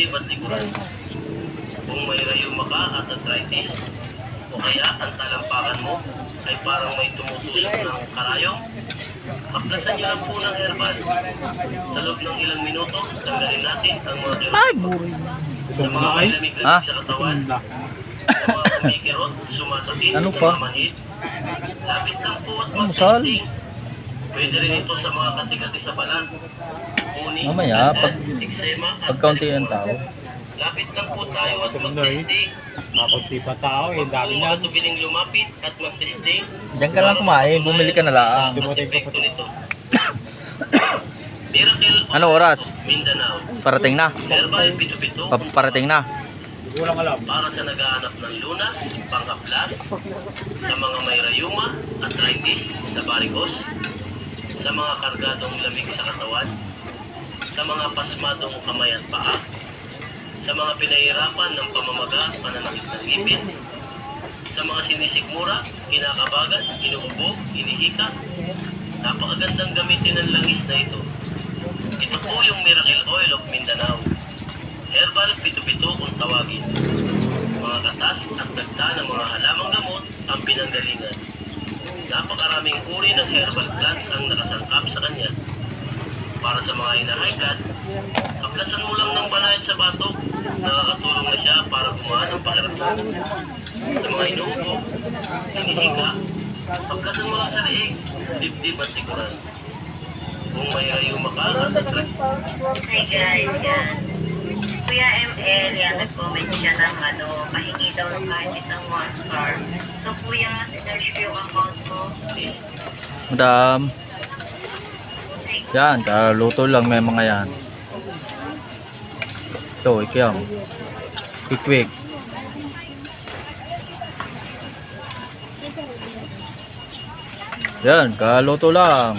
dibdib at likuran. Kung may rayuma ka at arthritis, o kaya ang talampakan mo ay parang may tumutusok ng karayong, haplasan niyo lang po ng herbal. Sa loob ng ilang minuto, tanggalin natin ang mga kirot. Sa mga may lamig-lamig sa katawan, sa mga kumikirot, sumasakit, Ano pa? namamanhid, lapit lang po at Musal. mag-testing. Pwede rin ito sa mga kati-kati sa balat. Uni, Mamaya, eksema, at pag kaunti ang tao. lapit lang po tayo at mag-testing. Makunti pa tao, eh, dami na. Matubiling lumapit at mag-testing. Diyan ka lang kumain, bumili ka na lang. Dumating pa Epekto nito. Miracle Ano oras? Mindanao. Parating na. Herbal pito-pito Parating na. Hindi ko lang alam. para sa naghahanap ng lunas, panghaplas, sa mga may rayuma, arthritis, sa varicose, sa mga kargadong lamig sa katawan, sa mga pasmadong kamay at paa, sa mga pinahirapan ng pamamaga, pananakit ng ngipin, sa mga sinisikmura, kinakabagan, inuubo, inihika. Napakagandang gamitin ng langis na ito. Ito po yung Miracle Oil of Mindanao. Herbal pito-pito kung tawagin. Mga katas at dagta ng mga halamang gamot ang pinanggalingan. Napakaraming uri ng herbal plants ang nakasangkap sa kanya. Para sa mga high blood, haplasan mo lang ng banayad sa batok. Nakakatulong na siya para gumaan ang pakiramdam. Sa mga inuubo, hinihika, haplasan mo lang sa leeg, dibdib at likuran. Kung may rayuma ka at Hi guys, yan. Kuya ML, yan, nag-comment siya ng pahingi daw ng kahit isang 1 star. So kuya, sinerge ko yung account mo. Madam. Yan, luto lang may mga yan. Ito, ikyam. Quick. Yan, kaluto lang.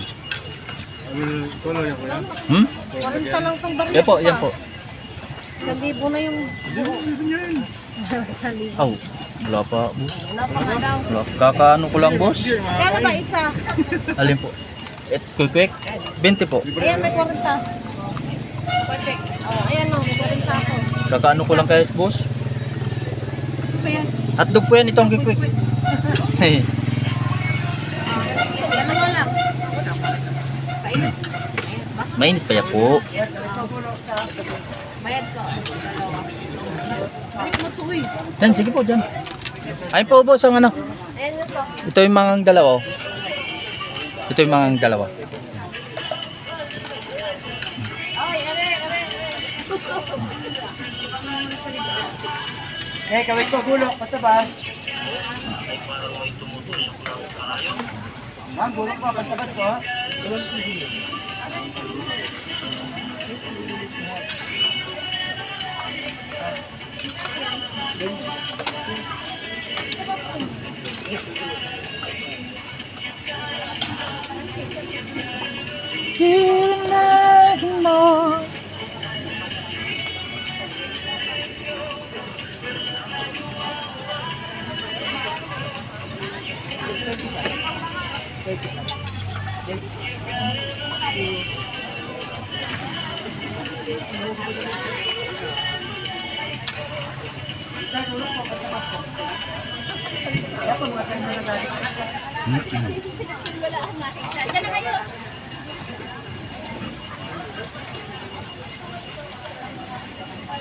Hmm? 40 lang itong baril. Yan po. 1,000 na yung... Aw, wala pa, boss. Wala pa nga daw. Wala. Kakaano ko lang, boss. Kano ba isa? Alin po? Quick. 20 po. Ayan, may 40. Perfect. Oh, ayan o, may 40 ako. Kakaano ko lang kayo, boss. Ayan. Hotdog po yan, itong quick. Dalawa lang. Painit. Mainit pa yan po. Bayad ko. Balik mo to eh. Yan, sige po, dyan. Ayun po, boss, ang ano. Ayan yun po. Ito yung mga dalawa. Oh. Ito yung mga dalawa. Ay, are. Eh, kawit ko, gulok, patabas. ay parang may tumutusok ng karayong. Ma'am, gulok ko, patabas ko. Gulok ko.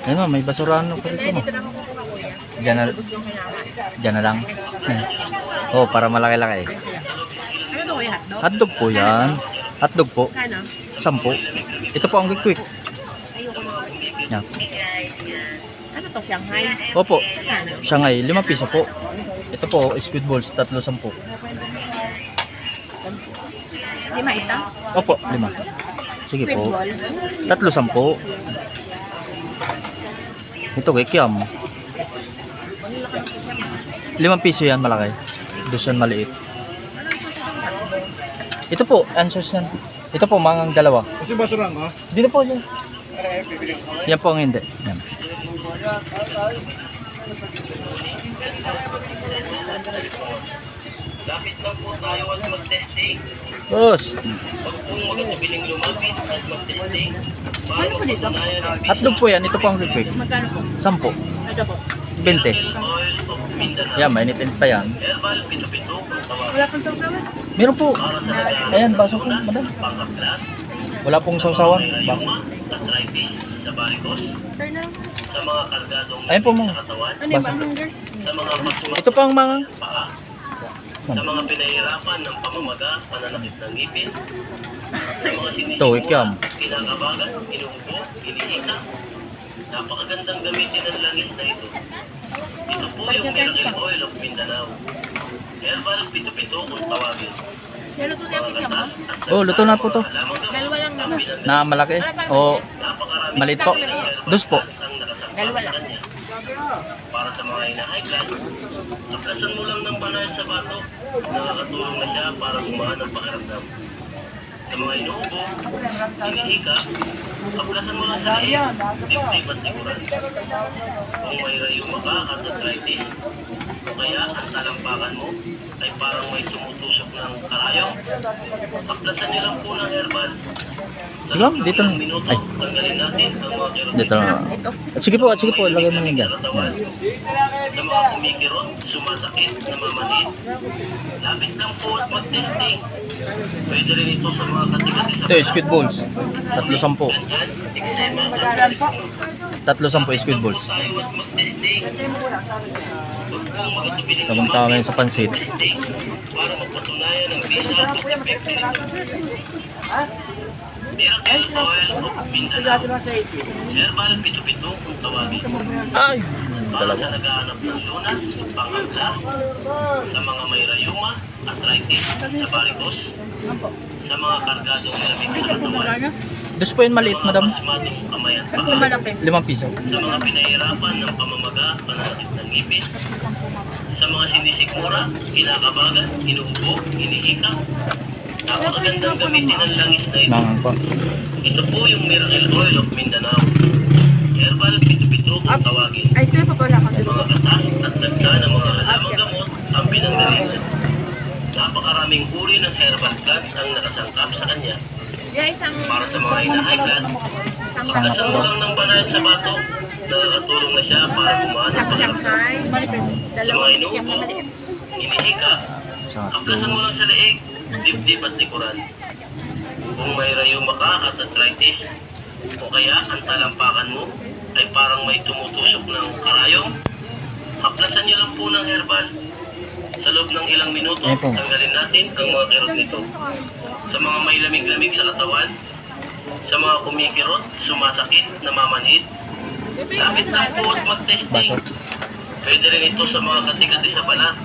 Ayun, may basurahan ko rito. Diyan na lang. Oh, para malaki-laki. Ano to kuya? Hotdog? Hotdog po yan. Hotdog po. Kano? 10. Ito po ang quick. Ayoko na. Yan. Ano to, Shanghai? Opo. Kano? Shanghai, 5 piso po. Ito po, squid balls, 3.10. Lima ito? Opo, 5. Sige Squid po. ball? 3.10. Ito, kikiam. 5 piso yan, malaki. Doon yan, maliit. Ito po, answers yan. Ito po, mangang dalawa. Kasi basurang, ha? Dito po, yan. Yan po ang hindi. Yan. Lapit lang po tayo at mag-testing. Boss, Huwag pong magkatubiling lumapit at mag-testing. Para mapatunayan ang hotdog po yan. Ito po ang quick. Magkano po? 10. Ito po. 20. Miracle Oil of Mindanao. Yan, mainit-init pa yan. Herbal pito-pito kung tawagin. Wala pang sausawan? Meron po. Para sa nag-aaral Ayan, ng baso po, luna, madam. pangkaplas, Wala pong sausawan. sa Baso. mga arthritis, sa varicose, Sir na. sa mga kargadong Ayun po, lamig ma'am. sa katawan, Ano yung Baso. hunger? sa mga pagsumat Ito pang mga... paa, sa mga pinahirapan ng pamamaga, pananakit ng ngipin, sa mga Tuwik yan. sinisimula, kinakabagan, inuubo, hinihika. Napakagandang gamitin ang langis na ito. Ito po yung Miracle Oil of Mindanao. Herbal pito-pito kung tawagin. Naluto niya po Mga niya mo? gatas at Oh, luto na po to. lamang gamot, Dalawa lang ang naman. pinanggalingan. Na malaki. O Napakaraming maliit po. Dos po. ang nakasangkap Dalawa sa lang. kanya. Para sa mga high blood, aplasan mo lang ng banal sa bato. Nakakatulong na siya para gumaan ang pakiramdam. Sa mga inuubo, hinihika, aplasan mo lang sa liit, dibdib at likuran. Kung may rayuma ka at arthritis, o kaya ang talampakan mo ay parang may tumutusok ng karayong, aplasan niyo lang po ng herbal. Sa Sige, dito na. ilang minuto, Ay. tanggalin natin ang mga kirot. dito na. Sige po, lagay mo lang dyan. Yan. Sa mga kumikirot, sumasakit, namamaliit. Lapit lang po at mag-testing. Pwede rin ito sa mga kati-kati sa Ito, squid balls. 310. Ganyan, eksema, at talikod. 310 squid balls. Tayo at mag-testing. Huwag pong magatubiling Tamang-tama yun sa pansit. testing para magpatunayan ang visa at epekto nito. Miracle Oil of Mindanao. Herbal pito-pito kung tawagin. Ay! Para Dalawa. sa naghahanap ng lunas, panghabla, sa mga may rayuma, arthritis, sa varicose, sa mga kargadong lamig sa katawan, Dos po yun maliit, sa mga madam. pasmadong kamay at Ito paa, malaki. 5 piso. sa mga pinahirapan ng pamamaga, pananakit ng ngipin, sa mga sinisikmura, kinakabagan, inuubo, hinihika. Napakagandang gamitin ang langis na ito. Mangang po. Ito po yung Miracle Oil of Mindanao. Herbal pito-pito kung tawagin. Ay, sir, pa pala Mga gatas at dagda ng mga halamang gamot ang pinanggalingan. Napakaraming uri ng herbal plants ang nakasangkap sa kanya. Yeah, isang... Para sa mga high blood, aplasan mo lang ng banal sa bato. Nakakatulong na siya para gumaan ang pakiramdam. Shanghai. Malipit. Sa Dalawa. mga Yan inuubo, po maliit. hinihika, aplasan mo lang sa leeg, dibdib at likuran. Kung may rayuma ka at arthritis, o kaya ang talampakan mo ay parang may tumutusok ng karayong, aplasan niyo lang po ng herbal. Sa loob ng ilang minuto, Ayan po. tanggalin natin ang mga kirot nito. Sa mga may lamig-lamig sa katawan, sa mga kumikirot, sumasakit, namamanhid, lapit lang po at mag-testing. Baso. Pwede rin ito sa mga kati-kati sa balat,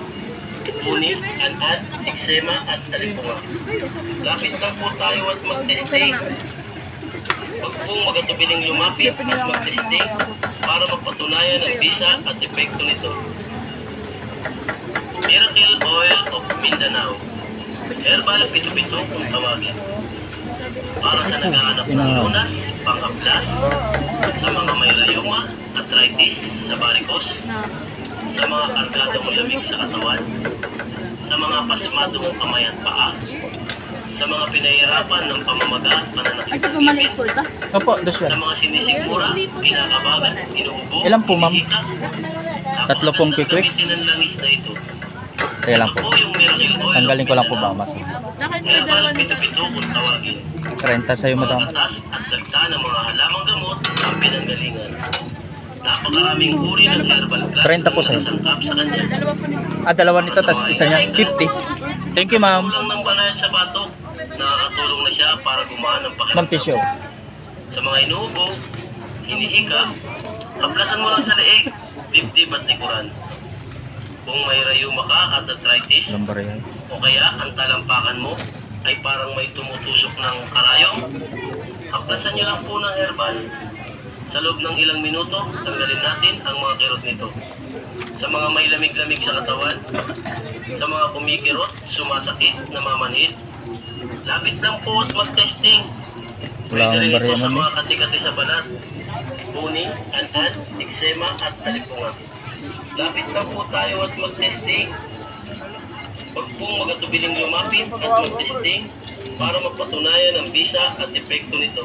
punit, anad, eksema at talipunga. Lapit lang po tayo at mag-testing. Huwag pong magatubiling lumapit at mag-testing para magpatunayan ang visa at epekto nito. Miracle Oil of Mindanao. Herbal pito-pito kung tawagin. Para sa naghahanap ng lunas, panghablas, sa mga may rayuma, arthritis, sa varicose, sa mga kargadong lamig sa katawan, sa mga pasmadong kamay at paa, sa mga pinahirapan ng pamamaga, pananakit Ay, ito ng po maliit ngipin, po ito. Opo, dos sa yan. mga sinisigmura, kinakabagan, inuubo, Ilan po, ma'am? hinihika. 3 pong quick-quick. Gamitin ang langis na ito. Kaya lang Ito po. po yung Miracle Oil Tanggalin ko lang po ba, Mindanao. mas. Bakit may Herbal dalawa nito? pito-pito kung tawagin. 30 sa'yo, Mga madam. gatas at dagda ng mga halamang gamot ang pinanggalingan. Napakaraming uri ng herbal plants 30 po sa'yo. na nasangkap sa kanya. Dalawa po nito. Dalawa nito, tas isa niya. 50. Thank you, ma'am. Kulang ng banal sa batok, nakakatulong na siya para gumaan ang Ma'am, pakiramdam. tissue. Sa mga inuubo, hinihika, aplasan mo lang sa leeg, dibdib at likuran. Kung may rayuma ka at arthritis, Lumbar yan. o kaya ang talampakan mo ay parang may tumutusok ng karayong, aplasan niyo lang po ng herbal. Sa loob ng ilang minuto, tanggalin natin ang mga kirot nito. Sa mga may lamig-lamig sa katawan, sa mga kumikirot, sumasakit, namamanhid, lapit lang po at mag-testing. Wala Pwede akong rin ito bariya, sa ma'am. mga kati-kati sa balat, puni, anad, eksema at talipunga. Lapit lang po tayo at mag-testing. Huwag pong magatubiling lumapit at mag-testing para mapatunayan ang bisa at epekto nito.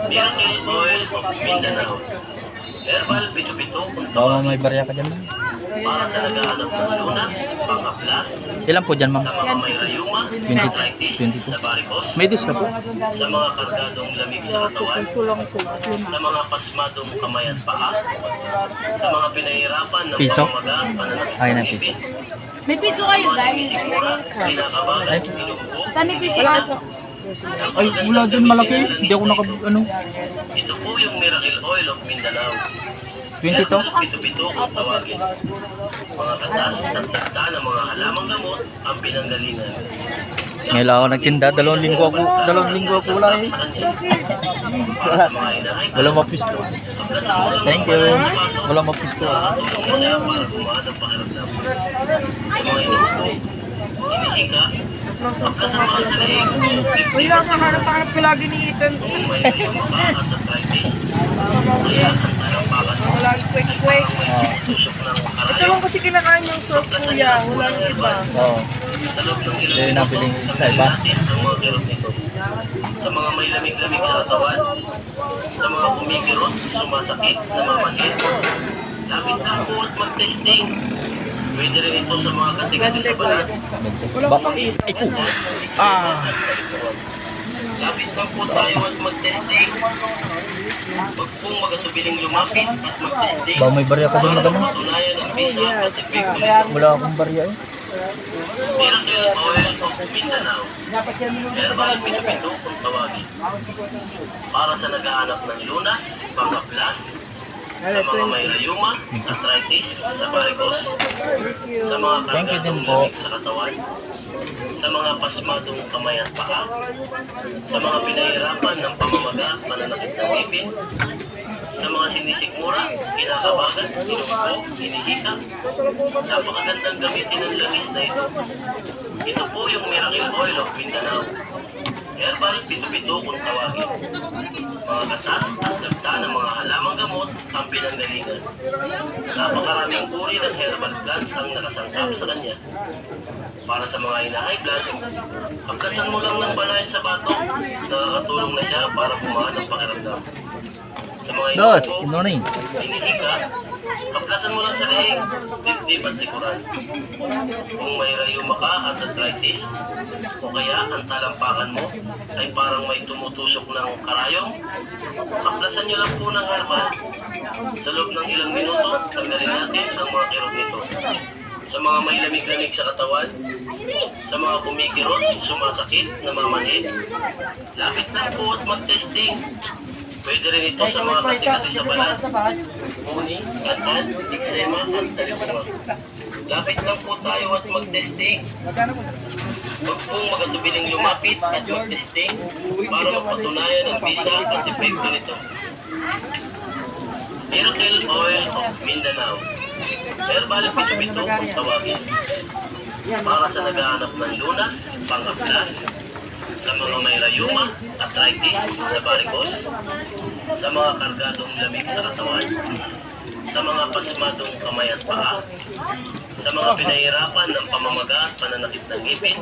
Miracle Oil of Mindanao. Herbal Pito-Pito kung Baka may barya ka dyan, ma'am. para sa naghahanap ng lunas, pang-haplas, Ilan po dyan, ma'am? sa mga may rayuma, 20, arthritis, 22. sa varicose, May dus ka po? sa mga kargadong lamig sa katawan, sa mga pasmadong kamay at paa, sa mga pinahirapan ng Piso? pamamaga, pananakit Ay, ng ng piso. ngipin, May pito kayo, guys. sikmura, kinakabagan, inuubo, Kami pito. Ay, wala dyan malaki. Hindi ako ano. ito po yung Miracle Oil of Mindanao. 22? Pito-pito kung tawagin. Mga katas at dagda ng mga halamang gamot ang pinanggalingan. Ngayon ako nagtinda. 2 linggo ako wala eh. Para sa mga inahay, Wala mapisto. Thank you. Wala mapisto. tulong na siya para gumaan ang pakiramdam. Sa mga inuubo, hinihika, pagkasan mga sa leeg, Kuya, kaharap-harap ko lagi ni Ethan. kung may rayuma ka at arthritis, kaya ang talampakan mo Wala quick-quick. tusok ng Ito karayo, lang kasi kinakain yung sauce, kuya. Wala yung iba. Oo. sa loob ng Hindi ilang nabiling minuto, sa iba. natin ang mga kirot nito. Sa mga may lamig-lamig sa katawan, sa mga kumikirot, sumasakit, namamanhid, lapit na po at mag-testing. Pwede rin ito sa mga kati-kati sa balat. Baka. Ay po. Ah. Lapit lang po tayo at mag-testing. Huwag pong magatubiling lumapit at mag-testing. Baka may barya ka dyan na Para gano'n. mapatunayan ang bisa at epekto nito. Wala akong barya eh. Miracle Oil of Mindanao. Herbal Pito-Pito kung tawagin. Para sa naghahanap ng lunas, pang-haplas, sa mga may rayuma, arthritis, sa varicose, sa mga Thank you din kargadong po. lamig sa katawan, sa mga pasmadong kamay at paa, sa mga pinahirapan ng pamamaga, pananakit ng ngipin, sa mga sinisikmura, kinakabagan, inuubo, hinihika. Napakagandang gamitin ng langis na ito. Ito po yung Miracle Oil of Mindanao. Herbal Pito-Pito kung tawagin. Mga gatas at dagda ng mga halamang gamot ang pinanggalingan. Napakaraming uri ng herbal plants ang nakasangkap sa kanya. Para sa mga high blood, pagkasan mo lang ng banayad sa batok, nakakatulong na siya para bumaan ang pakiramdam. Sa mga Dos, inuubo, good morning. hinihika, kaplasan mo lang sa leeg, dibdib at likuran. Kung may rayuma ka at arthritis, o kaya ang talampakan mo ay parang may tumutusok ng karayong, kaplasan nyo lang po ng herbal. Sa loob ng ilang minuto, tanggalin natin ang mga kirot nito. Sa mga may lamig-lamig sa katawan, sa mga kumikirot, sumasakit, namamanhid, lapit lang po at mag-testing. Pwede rin ito sa mga kati-kati sa balat, uni, katan, eksema at talipungan. Lapit lang po tayo at mag-testing. Huwag pong magatubiling lumapit at mag-testing para mapatunayan ang bisa at epekto nito. Miracle Oil of Mindanao. Herbal Pito-Pito kung tawagin. Para sa naghahanap ng lunas, pang-haplas, sa mga may rayuma, arthritis, sa varicose, sa mga kargadong lamig sa katawan, sa mga pasmadong kamay at paa, sa mga pinahirapan ng pamamaga at pananakit ng ngipin,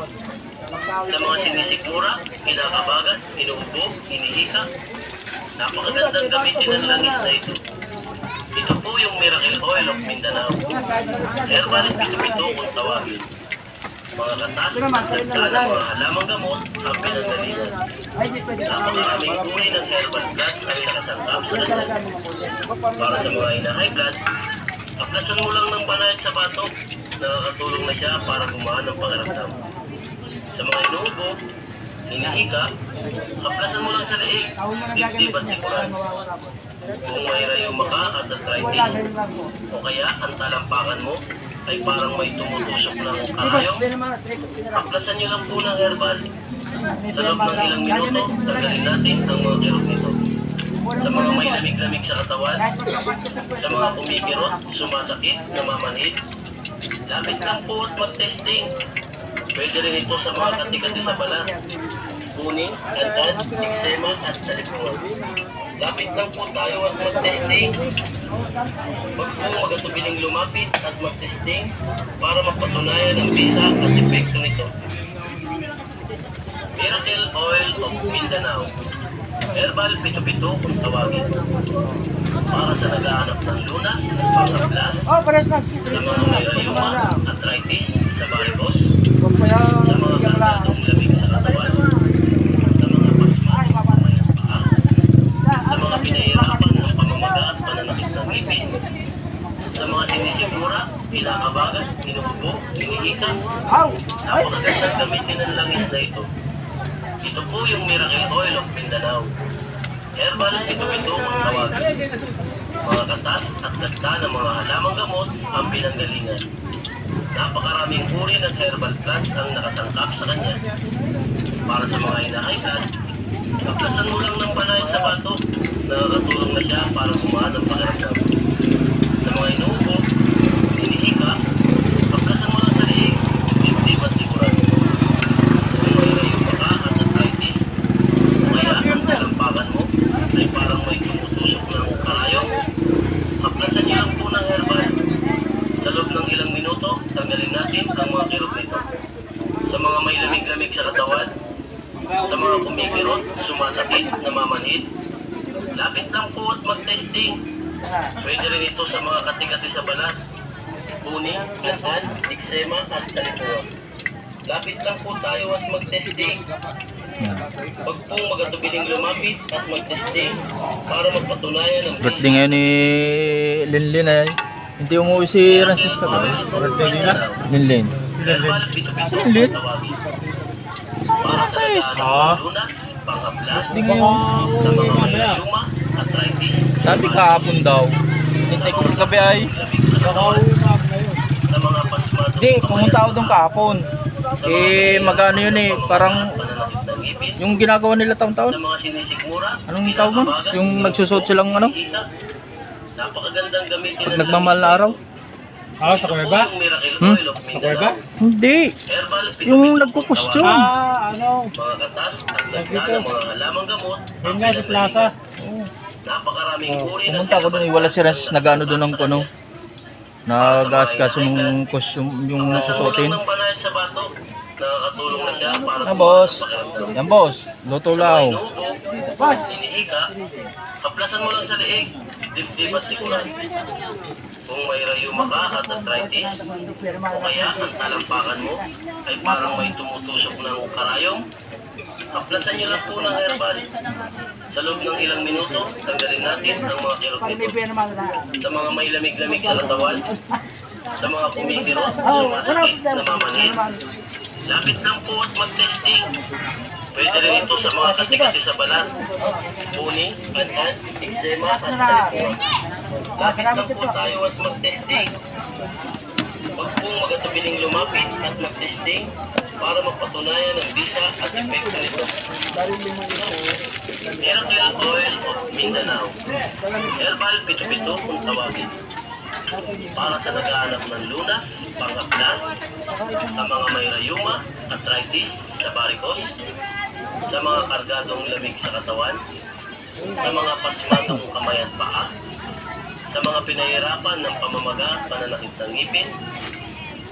sa mga sinisikmura, kinakabagan, inuubo, hinihika. Napakagandang gamitin ng langis na ito. Ito po yung Miracle Oil of Mindanao. Herbal Pito-Pito kung tawagin. Mga katas at dagda ng mga halamang gamot ang pinanggalingan. Napakaraming uri ng herbal blood ang nakasangkap sa kanya. Para sa mga high blood, kaplasan mo lang ng banayad sa batok, nakakatulong na siya para gumaan ang pakiramdam. Sa mga inuubo, hinihika, kaplasan mo lang sa leeg, dibdib at likuran. Kung may rayuma ka at arthritis, o kaya ang talampakan mo ay parang may tumutusok ng karayong, kaplasan nyo lang po ng herbal. Sa loob ng ilang minuto, tanggalin natin ang mga kirot nito. Sa mga may lamig-lamig sa katawan, sa mga kumikirot, sumasakit, namamanhid, lapit lang po at mag-testing. Pwede rin ito sa mga kati-kati sa balat, uni, katan, eksema at talipungan. Lapit lang po tayo at mag-testing. Huwag po magatubiling lumapit at mag-testing para mapatunayan ang bisa at epekto nito. Miracle Oil of Mindanao. Herbal pito-pito kung tawagin. Para sa naghahanap ng lunas, panghablas, sa mga may rayuma, arthritis, sa varicose, sa mga kargadong lamig sa katawan, sa mga pasma, sa mga pinahirapan ng pamamaga at pananakit ng ngipin, sa mga sinisigura, kinakabagan, inuubo, inihisan, napakagandang gamitin ng langis na ito. Ito po yung Miracle Oil of Mindanao. Herbal pito-pito kung tawagin. Mga katas at ganda ng mga halamang gamot ang pinanggalingan. Napakaraming uri ng herbal plants ang nakatangkap sa kanya. Para sa mga hinahikan, kaplasan mo lang ng banay sa bato, nakakatulong na siya para gumaan ang pakiramdam. Sa mga inuubo, hinihika, kaplasan mo lang sa liig, dibdib at sigurado. Kung may rayuma ka at arthritis, o kaya ang talampakan mo ay parang may tumutusok ng karayong, kaplasan niyo lang po ng herbal. Sa loob ng ilang minuto, tanggalin natin ang mga kirot nito. Sa mga may lamig-lamig sa katawan, sa mga kumikirot, sumasakit, namamanhid, lapit lang po at mag-testing. Pwede rin ito sa mga kati-kati sa balat, buni, gandan, eksema at talipura. Lapit lang po tayo at mag-testing. Yan. Huwag pong magatubiling lumapit at mag-testing para magpatunayan ang Birthday ngayon ni Linlin ay. Hindi umuwi si Francisca ko. Birthday nila? Linlin. Herbal pito-pito Lit. kung tawagin. Para sa naghahanap ng lunas, panghablas, Birthday ngayon. sa mga may rayuma, arthritis, Sabi kahapon daw. Hintay ko kagabi ay. lamig sa katawan, sa mga pasmadong Hindi, pumunta ako doon kahapon. Eh, magano yun eh. Parang pananakit ng ngipin, yung ginagawa nila taon-taon. sa mga sinisikmura, Anong tawag mo? Yung nagsusot silang ano? napakagandang gamitin Pag nagmamahal na araw? Sa kuweba? Yung Miracle Hmm? Oil of Sa kuweba? Mindanao. Hindi. Herbal pito-pito Yung kung nagkukustyum. tawagin. Ano? Mga katas at ganda ng mga halamang gamot. Yun nga sa plaza. Napakaraming uri ng Pumunta ako doon. Wala si Francis nagano doon ng ano. Nag-aasikaso ng costume yung susuotin. Ng banayad sa bato, nakakatulong na siya para Ah, boss. Yan, boss. Luto lao. inuubo, iniika, kaplasan mo lang sa liig, dibdib at sikuran. Kung may rayuma ka at arthritis, o kaya ang talampakan mo ay parang may tumutusok ng karayong, kaplasan niyo lang po ng herbal. Sa loob ng ilang minuto, tanggalin natin ang mga kirot nito. Sa mga may lamig-lamig sa katawan, sa mga kumikirot, sumasakit, namamanhid, lapit lang po at mag-testing. Pwede rin ito sa mga kati-kati sa balat, buni, gandan, eksema at talipura. Lapit lang po tayo at mag-testing. Huwag pong magatubiling lumapit at mag-testing para mapatunayan ang bisa at epekto nito. Miracle Oil of Mindanao. Herbal pito-pito kung tawagin. Para sa naghahanap ng lunas, panghablas, sa mga may rayuma, arthritis, sa varicose, sa mga kargadong lamig sa katawan, sa mga pasmadong kamay at paa, sa mga pinahirapan ng pamamaga, pananakit ng ngipin,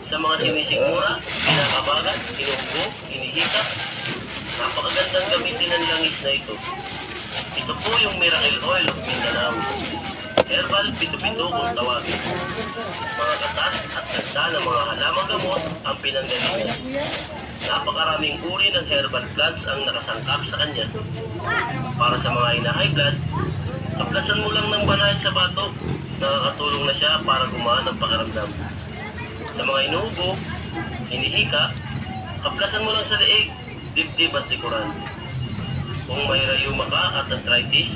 sa mga sinisigura, kinakabagan, inuubo, inihita. Napakagandang gamitin ng langis na ito. Ito po yung Miracle Oil of Mindanao. Herbal pito-pito kung tawagin. Mga katas at ganda ng mga halamang gamot ang pinanggalingan. Napakaraming uri ng herbal plants ang nakasangkap sa kanya. Para sa mga high blood, kaplasan mo lang ng banayad sa bato, nakakatulong na siya para gumaan ang pakiramdam. Sa mga inuubo, hinihika, kaplasan mo lang sa liig, dibdib at sikuran. Kung may rayuma ka at arthritis,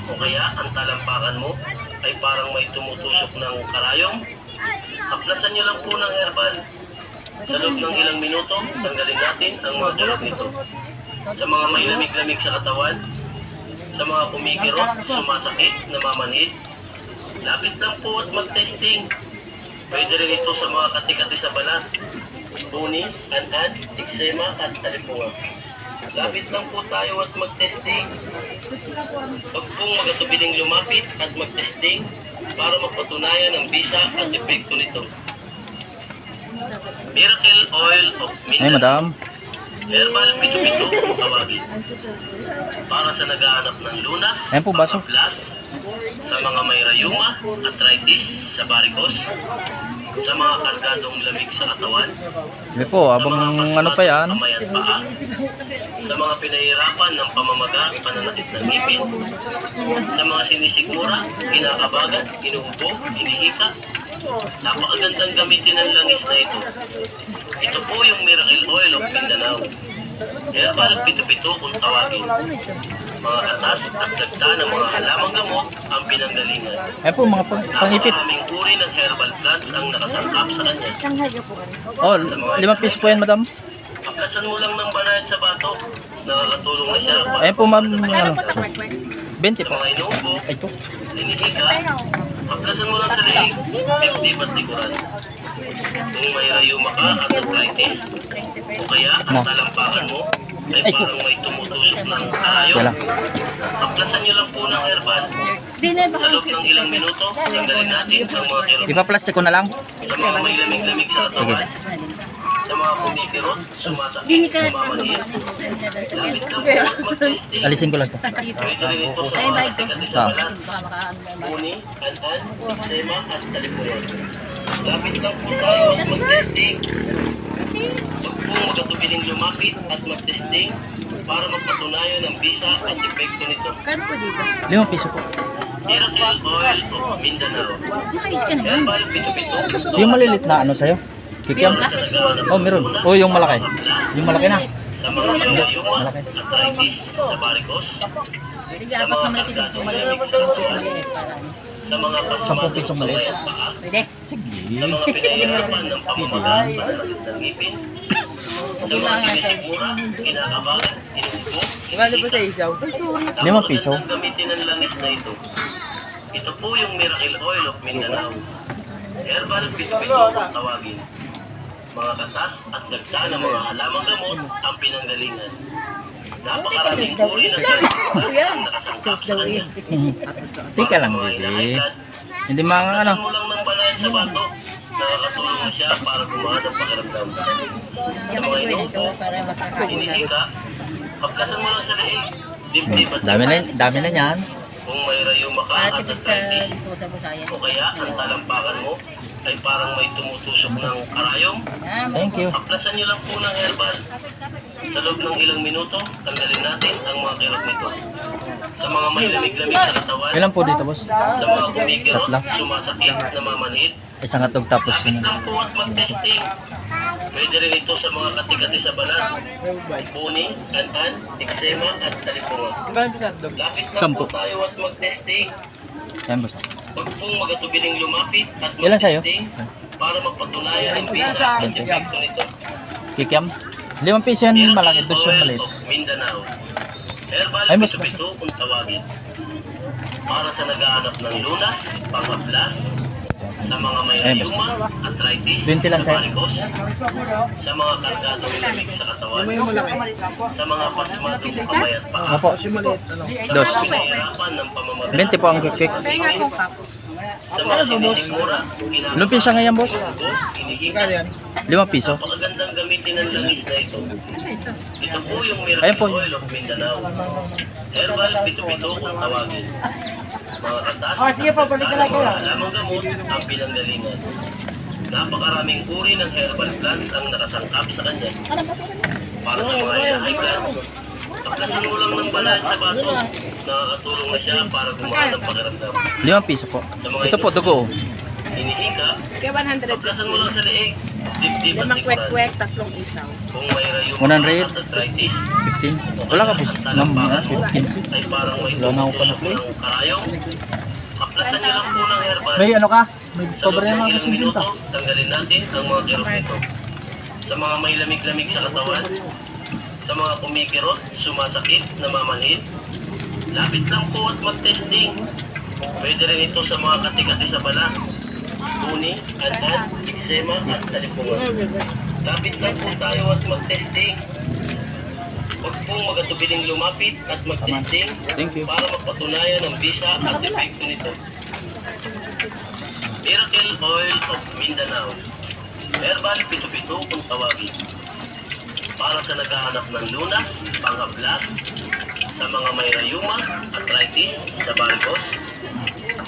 o kaya ang talampakan mo ay parang may tumutusok ng karayong, kaplasan niyo lang po ng herbal. Sa loob ng ilang minuto, tanggalin natin ang mga kirot nito. Sa mga may lamig-lamig sa katawan, sa mga kumikirot, sumasakit, namamanhid, lapit lang po at mag-testing. Pwede rin ito sa mga kati-kati sa balat, buni, gandan, eksema at talipura. Lapit lang po tayo at mag-testing. Huwag pong magatubiling lumapit at mag-testing para magpatunayan ang bisa at epekto nito. Miracle Oil of Ay, Mindanao. madam. Herbal pito-pito kung tawagin. Para sa naghahanap ng lunas, Ayan po, baso. pangkaplas, sa mga may rayuma, arthritis, sa varicose, sa mga kargadong lamig sa katawan, Hindi po, abang ano pa yan. kamay at paa, sa mga pinahirapan ng pamamaga, pananakit ng ngipin, sa mga sinisigmura, kinakabagan, inuubo, hinihika. Napakagandang gamitin ng langis na ito. Ito po yung Miracle Oil of Mindanao. Herbal pito-pito kung tawagin. Mga katas at dagda ng mga halamang gamot ang pinanggalingan. Ayan po, mga pangipit. Napakaraming uri ng herbal plants ang nakasangkap sa kanya. Oh, 5 piso po yan, madam. Pagkasan mo lang ng banayad sa bato, nakakatulong na siya para Ayan po, ma'am. Ano, sa 20 po. mga inuubo, Ay po. hinihika. Pagkasan mo lang sa leeg, 50 ba't likuran. Kung may rayuma ka at arthritis, o kaya ang talampakan mo ay Ay, ko. parang may tumutusok ng karayo, Wala. paklasan nyo lang po ng herbal. Sa loob ng ilang minuto, tanggalin natin ang mga kirot Ipaplastic ko na lang. sa mga may lamig-lamig sa katawan, sa mga kumikirot, sumasakit, mamamaniit. Lapit lang po at mag-testing. Alisin ko lang to. Pwede rin ito sa mga tigatis sa balat, uni, antan, eksema at talipuan. Lapit lang po tayo at mag-testing. Huwag po magatubiling lumapit at mag-testing para magpatunayan ang bisa at epekto nito. 5 piso po. Miracle Oil of Mindanao. Herbal pito-pito. Yung malilit na ano sa'yo? Kikiam? Oh, meron. Oh, yung malaki. Yung malaki na. Sa mga rayuma, arthritis, sa varicose, sa mga kargadong lamig sa katawan, sa mga 10 pisong maliit. kamay at paa, Sige. sa mga pinahirapan ng pamamaga, pananakit ng ngipin, sa mga sinisigmura, kinakabagan, inuubo, hinihika. 5 piso. Napakagandang gamitin ang langis na ito. Ito po yung Miracle Oil of Mindanao. Herbal pito-pito kung tawagin. Mga katas at dagda ng mga halamang gamot ang pinanggalingan. Napakaraming uri ng herbal ang nakasangkap sa kanya. Tika lang, Mga baby. high-blood, Hindi mga ano. mo lang ng banayad sa bato. Nakakatulong na siya para gumaan ang pakiramdam. Sa mga inuubo, hinihika, pagkasan mo lang sa leeg, dibdib at Dami na yan. kung may rayuma ka at arthritis, o kaya ang talampakan mo ay parang may tumutusok ng karayom, Thank you. aplasan nyo lang po ng herbal. Sa loob ng ilang minuto, tanggalin natin ang mga kirot nito. Sa mga may lamig-lamig sa katawan, Ilan po dito, boss? sa mga kumikirot, Tatlo. sumasakit, namamanhit, Isang atog tapos lapit yun. lang po at mag-testing. Pwede rin ito sa mga katikati sa balat, puni, antan, eksema at talipungan. Lapit lang po 10. tayo at mag-testing. Ayan, boss. Huwag pong magatubiling lumapit at Ilan sa'yo? mag-testing para magpatunayan ang bisa at epekto nito. Kikiam? 5 piso yan malaki, 2 yung Oil maliit. of Mindanao. Herbal Ay, mas- pito-pito kung tawagin. Para sa naghahanap ng lunas, panghaplas, sa mga may Ayun, rayuma, arthritis, 20 lang sa sa'yo. varicose, sa mga kargadong lamig sa katawan, sa mga pasmadong kamay at paa, Opo. sa mga Dos. pinahirapan ng pamamaga, 20 po ang kikik. sa mga sinisigmura, Ilang piso ngayon, boss? hinihika. 5 piso. Napakagandang gamitin ng langis na ito. Ito po yung Ayan po. Miracle Oil of Mindanao. Herbal pito-pito kung tawagin. Mga katas sige po, balik na lang kayo. lamang gamot ang pinanggalingan. Napakaraming uri ng herbal plants ang nakasangkap sa kanya. Para sa mga high blood, pagkasan mo lang ng banayad sa bato, nakakatulong na siya para gumaan ang pakiramdam. 5 piso po. Ito po, dugo. Hinihika, Kaya 100. pagkasan mo lang sa leeg, dibdib at Limang likuran. kwek-kwek, tatlong isaw. Kung may rayuma 100. at arthritis, 15. Wala ka, boss. Ma'am, 15. ay parang may Wala na ako tumutusok pa-play. ng karayong. Aplasan nyo lang po ng herbal. May ano ka? May Sa loob pobre ng na ilang kasi minuto, dito. tanggalin natin ang mga kirot nito. Sa mga may lamig-lamig sa katawan, sa mga kumikirot, sumasakit, namamanhid, lapit lang po at mag-testing. Pwede rin ito sa mga katikati sa balat, tuni, antan, eksema at talipungan. Lapit lang po tayo at mag-testing. Huwag pong magatubiling lumapit at mag-testing Thank you. para magpatunayan ang bisa at epekto nito. Miracle Oil of Mindanao. Herbal pito-pito kung tawagin. Para sa naghahanap ng lunas, panghaplas, sa mga may rayuma, arthritis, sa barikos,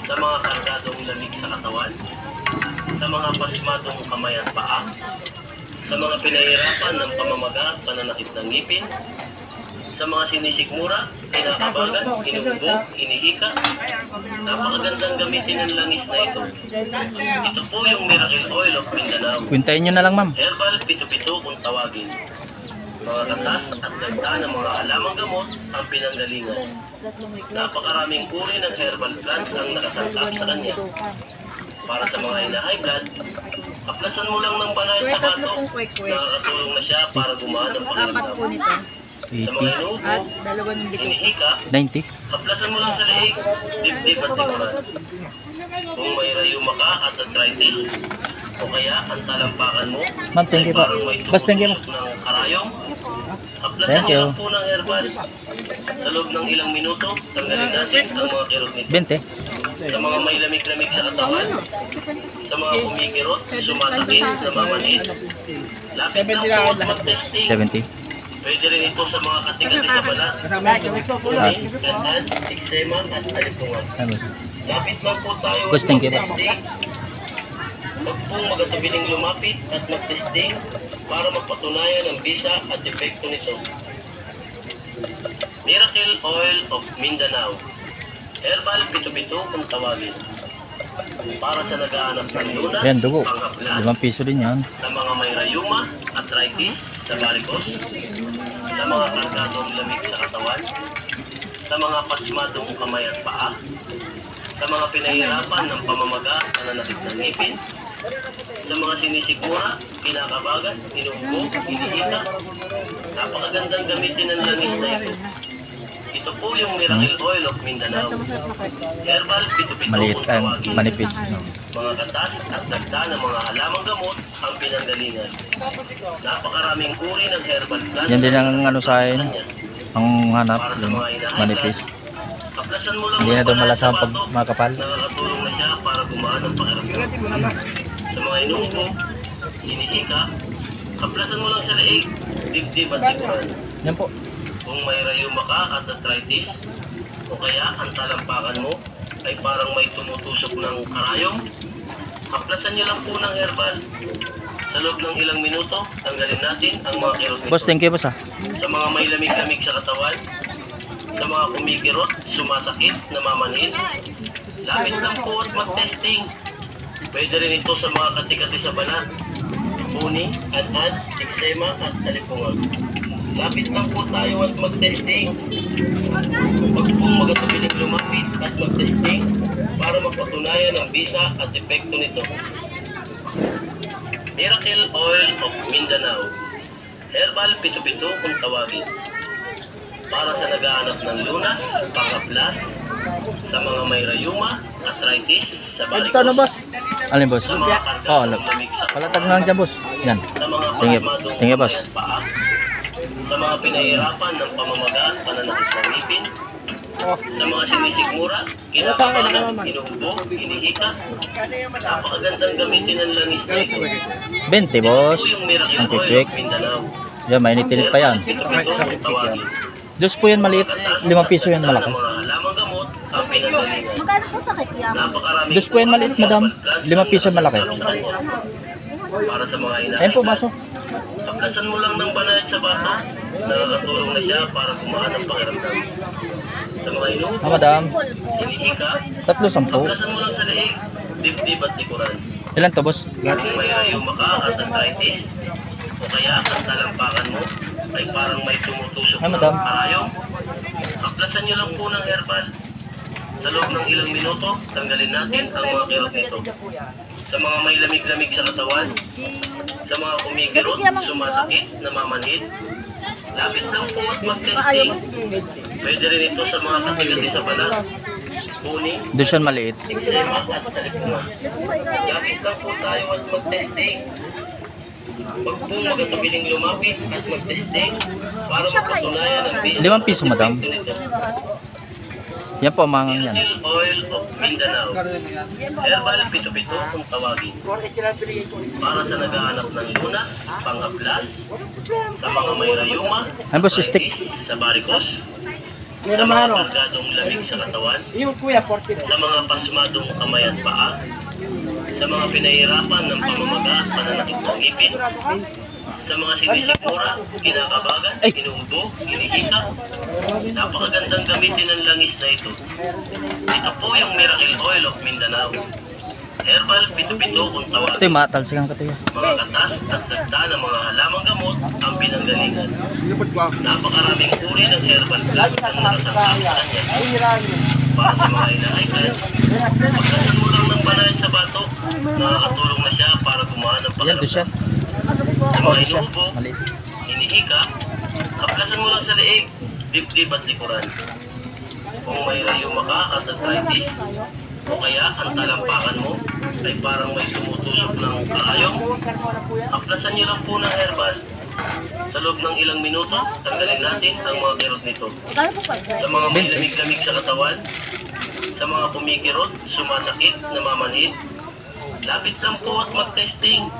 sa mga kargadong lamig sa katawan, sa mga pasmadong kamay at paa, sa mga pinahirapan ng pamamaga, pananakit ng ngipin, sa mga sinisikmura, kinakabagan, inuubo, inihika. Napakagandang gamitin ng langis na ito. Ito po yung Miracle Oil of Mindanao. Kwintayin nyo na lang, ma'am. Herbal pito-pito kung tawagin. Mga katas at dagda ng mga halamang gamot ang pinanggalingan. Napakaraming uri ng herbal plants ang nakasangkap sa kanya. Para sa mga high blood, aplasan mo lang ng banay sa bato. Nakakatulong na siya para gumaan ang Apat po pakiramdam. nito. Sa mga 80, inuubo, At dalawa ng dito. inihika, 90. aplasan mo lang sa leeg, dibdib at likuran. Kung may rayuma ka at arthritis, o kaya ang talampakan mo, Ma'am, thank you po. parang may Boss, thank you, boss. tumutusok ng karayong, aplasan Thank niyo you. lang po ng herbal. Sa loob ng ilang minuto, tanggalin natin ang mga kirot nito. 20. Sa mga may lamig-lamig sa katawan, sa mga kumikirot, sumasakit, namamanid, lapit lang po at mag-testing. 70. Pwede rin ito sa mga katigas sa balat, kunin, ganhan, eksema at talipungan. Lapit lang po tayo Boss, thank you. mag-testing. Huwag pong magatubiling lumapit at mag-testing para magpatunayan ang bisa at epekto nito. Miracle Oil of Mindanao. Herbal pito-pito kung tawagin. Para sa naghahanap ng lunas, Ayan, dugo. panghaplas, 5 piso din yan. sa mga may rayuma, arthritis, sa barikos, sa mga kargadong lamig sa katawan, sa mga pasmadong kamay at paa, sa mga pinahirapan ng pamamaga, pananakit ng ngipin, sa mga sinisikmura, kinakabagan, inuubo, inihita. Napakagandang gamitin ng langis na ito. Ito po yung Miracle Oil of Mindanao. Herbal pito-pito Maliit kung ang tawagin. manipis. Mga katas at dagda ng mga halamang gamot ang pinanggalingan. Napakaraming uri ng herbal plants. Yan din ang ano sa akin. Ang hanap, Para sa yung mga inahay manipis. Aplasan mo lang Hindi na ng daw banal malasang sa pag bato. makapal. Nakakatulong na siya para gumaan ang pakiramdam. Sa mga inuubo, inihika, aplasan mo lang sa leeg, dibdib at likuran. Yan po. Kung may rayuma ka at arthritis, o kaya ang talampakan mo ay parang may tumutusok ng karayom, aplasan niyo lang po ng herbal. Sa loob ng ilang minuto, tanggalin natin ang mga kirot nito. Boss, thank you, boss, ah. Sa mga may lamig-lamig sa katawan, sa mga kumikirot, sumasakit, namamanhid, lapit lang po at mag-testing. Pwede rin ito sa mga kati-kati sa balat, puni, anad, eksema at talipungan. Lapit lang po tayo at mag-testing. Huwag pong magatubiling lumapit at mag-testing para magpatunayan ang bisa at epekto nito. Miracle Oil of Mindanao. Herbal pito-pito kung tawagin. Para sa naghahanap ng lunas, panghaplas, sa mga may rayuma, arthritis, sa barikos, Alin, boss? sa mga Oh, kargadong lamig sa palatag na lang dyan, boss. Yan. sa mga Thank you. pasmadong Thank you, boss. kamay at paa, sa mga pinahirapan ng pamamaga, pananakit ng ngipin, sa mga sinisikmura, kinakabagan, inuubo, inihika. Napakagandang gamitin ng langis na ito. 20, boss. Ito yung Miracle Ang Oil quick. of Mindanao. Yan, mainit-init pa yan. Pito-pito kung tawagin. Dos po yan maliit. 5 piso yan malaki. Ng mga halamang gamot ang pinanggalingan. Magkano po sakit yan? Napakaraming Dos po yan maliit, madam. 5 piso malaki. Para sa mga inahay. Ayun po, baso. Aplasan mo lang ng banayad sa bato. Nakakatulong na siya para gumaan ang pakiramdam. Sa mga inuubo, Ah, madam. inihika, 3.10. aplasan mo lang sa leeg, dibdib at likuran. Ilan to, boss? Kung may rayuma ka at arthritis, o kaya ang talampakan mo ay parang may tumutusok Ah, ng madam. karayong, aplasan niyo lang po ng herbal. Sa loob ng ilang minuto, tanggalin natin ang mga kirot nito. Sa mga may lamig-lamig sa katawan, sa mga kumikirot, sumasakit, namamanhid, lapit lang po at mag-testing. Pwede rin ito sa mga kati-kati sa balat, puni, Dos yan maliit. eksema at talipungan. Lapit lang po tayo at mag-testing. Huwag pong magatubiling lumapit at mag-testing para mapatunayan ang bisa. 5 piso, madam. at epekto nito. Yan po, mangang yan. Miracle Oil of Mindanao. Herbal pito-pito kung tawagin. Para sa naghahanap ng lunas, panghaplas, sa mga may rayuma, Ano boss, stick? arthritis, sa varicose, sa mga kargadong lamig sa katawan, sa mga pasmadong kamay at paa, sa mga pinahirapan ng pamamaga at pananakit ng ngipin, sa mga sinisikmura, kinakabagan, inuubo, inihika. Napakagandang gamitin ng langis na ito. Ito po yung Miracle Oil of Mindanao. Herbal pito-pito kung Ito tawagin. yung matalsikan ka ito. Mga katas at dagda ng mga halamang gamot ang pinanggalingan. Napakaraming uri ng herbal plant ang nakasangkap sa kanya. Para sa mga inahaykan, pagkasan mo lang ng banay sa bato, nakakatulong na siya para gumaan ng Yan, doon siya. pakiramdam. Sa Oh, mga doon siya. inuubo, Maliit. hinihika, kaplasan mo lang sa leeg, dibdib at likuran. Kung may rayuma ka at arthritis, o kaya ang talampakan mo ay parang may tumutusok ng kaayong, aplasan niyo lang po ng herbal. Sa loob ng ilang minuto, tanggalin natin ang mga kirot nito. Sa mga may lamig-lamig sa katawan, sa mga kumikirot, sumasakit, namamanhid, lapit lang po at mag-testing.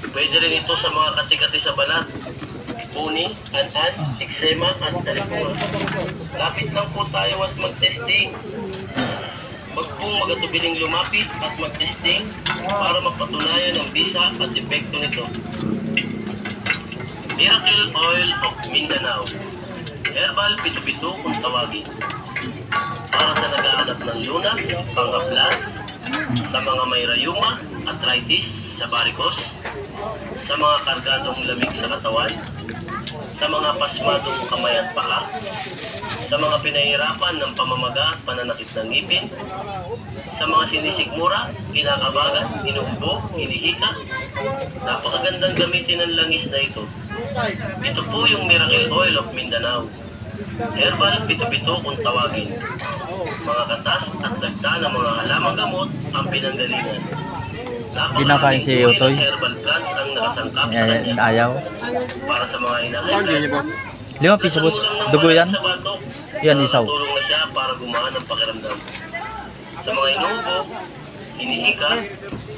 Pwede rin ito sa mga kati-kati sa balat, puni, an-an, eksema at talikura. Lapit lang po tayo at mag-testing. Huwag pong magatubiling lumapit at mag-testing para magpatunayan ang bisa at epekto nito. Miracle Oil of Mindanao. Herbal pito-pito kung tawagin. Para sa naghahanap ng lunas, panghaplas, sa mga may rayuma, arthritis, sa varicose, sa mga kargadong lamig sa katawan, sa mga pasmadong kamay at paa, sa mga pinahirapan ng pamamaga at pananakit ng ngipin, sa mga sinisikmura, kinakabagan, inuubo, hinihika. Napakagandang gamitin ng langis na ito. Ito po yung Miracle Oil of Mindanao. Herbal pito-pito kung tawagin. Mga katas at dagda ng mga halamang gamot ang pinanggalingan. Kinakain si Utoy. Herbal plants ang nakasangkap sa Yan, kanya. ayaw. Para sa mga inahaykan, 5 piso, boss. Dugo yan. Yan, isaw. Tulong na siya para gumaan ang pakiramdam. Sa mga inuubo, hinihika,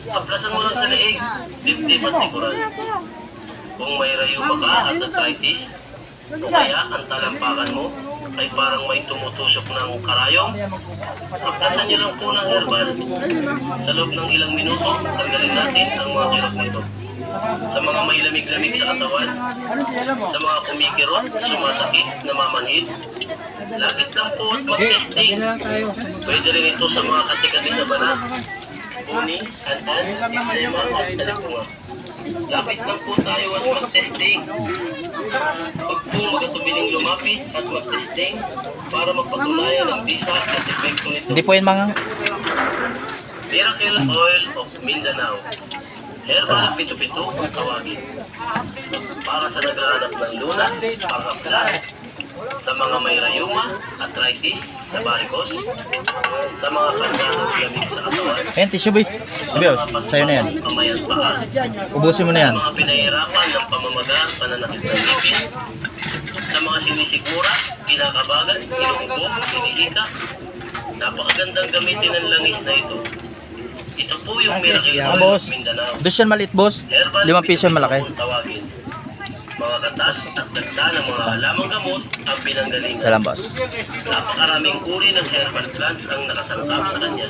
aplasan mo lang sa leeg, dibdib at likuran. Kung may rayuma ka at arthritis, o kaya ang talampakan mo ay parang may tumutusok ng karayong, aplasan niyo lang po ng herbal. Sa loob ng ilang minuto, tanggalin natin ang mga kirot nito. Sa mga may lamig-lamig sa katawan, sa mga kumikirot, sumasakit, namamanhid, lapit lang po at mag-testing. Pwede rin ito sa mga kati-kati sa balat, puni, an-an, eksema at talikura. Lapit lang po tayo at mag-testing. Huwag po magatubiling lumapit at mag-testing para magpatunayan ang bisa at epekto nito. Hindi po yan mangang. Miracle Oil of Mindanao. Herbal pito-pito kung tawagin. Para sa naghahanap ng lunas, panghaplas, sa mga may rayuma, arthritis, sa varicose, sa mga kargadong lamig sa katawan, Ayan, tissue boy. Sabios, sa'yo na yan. kamay at paa, Ubusin mo na yan. sa mga pinahirapan ng pamamaga, pananakit ng ngipin, sa mga sinisikmura, kinakabagan, inuubo, hinihika. Napakagandang gamitin ng langis na ito. Ito po yung Miracle Ah, Oil boss. of Mindanao. Dos yan maliit, boss. 5 piso yung malaki. Kung tawagin. Mga katas at dagda ng mga halamang gamot ang pinanggalingan. Salam, boss. Napakaraming uri ng herbal plants ang nakasangkap sa kanya.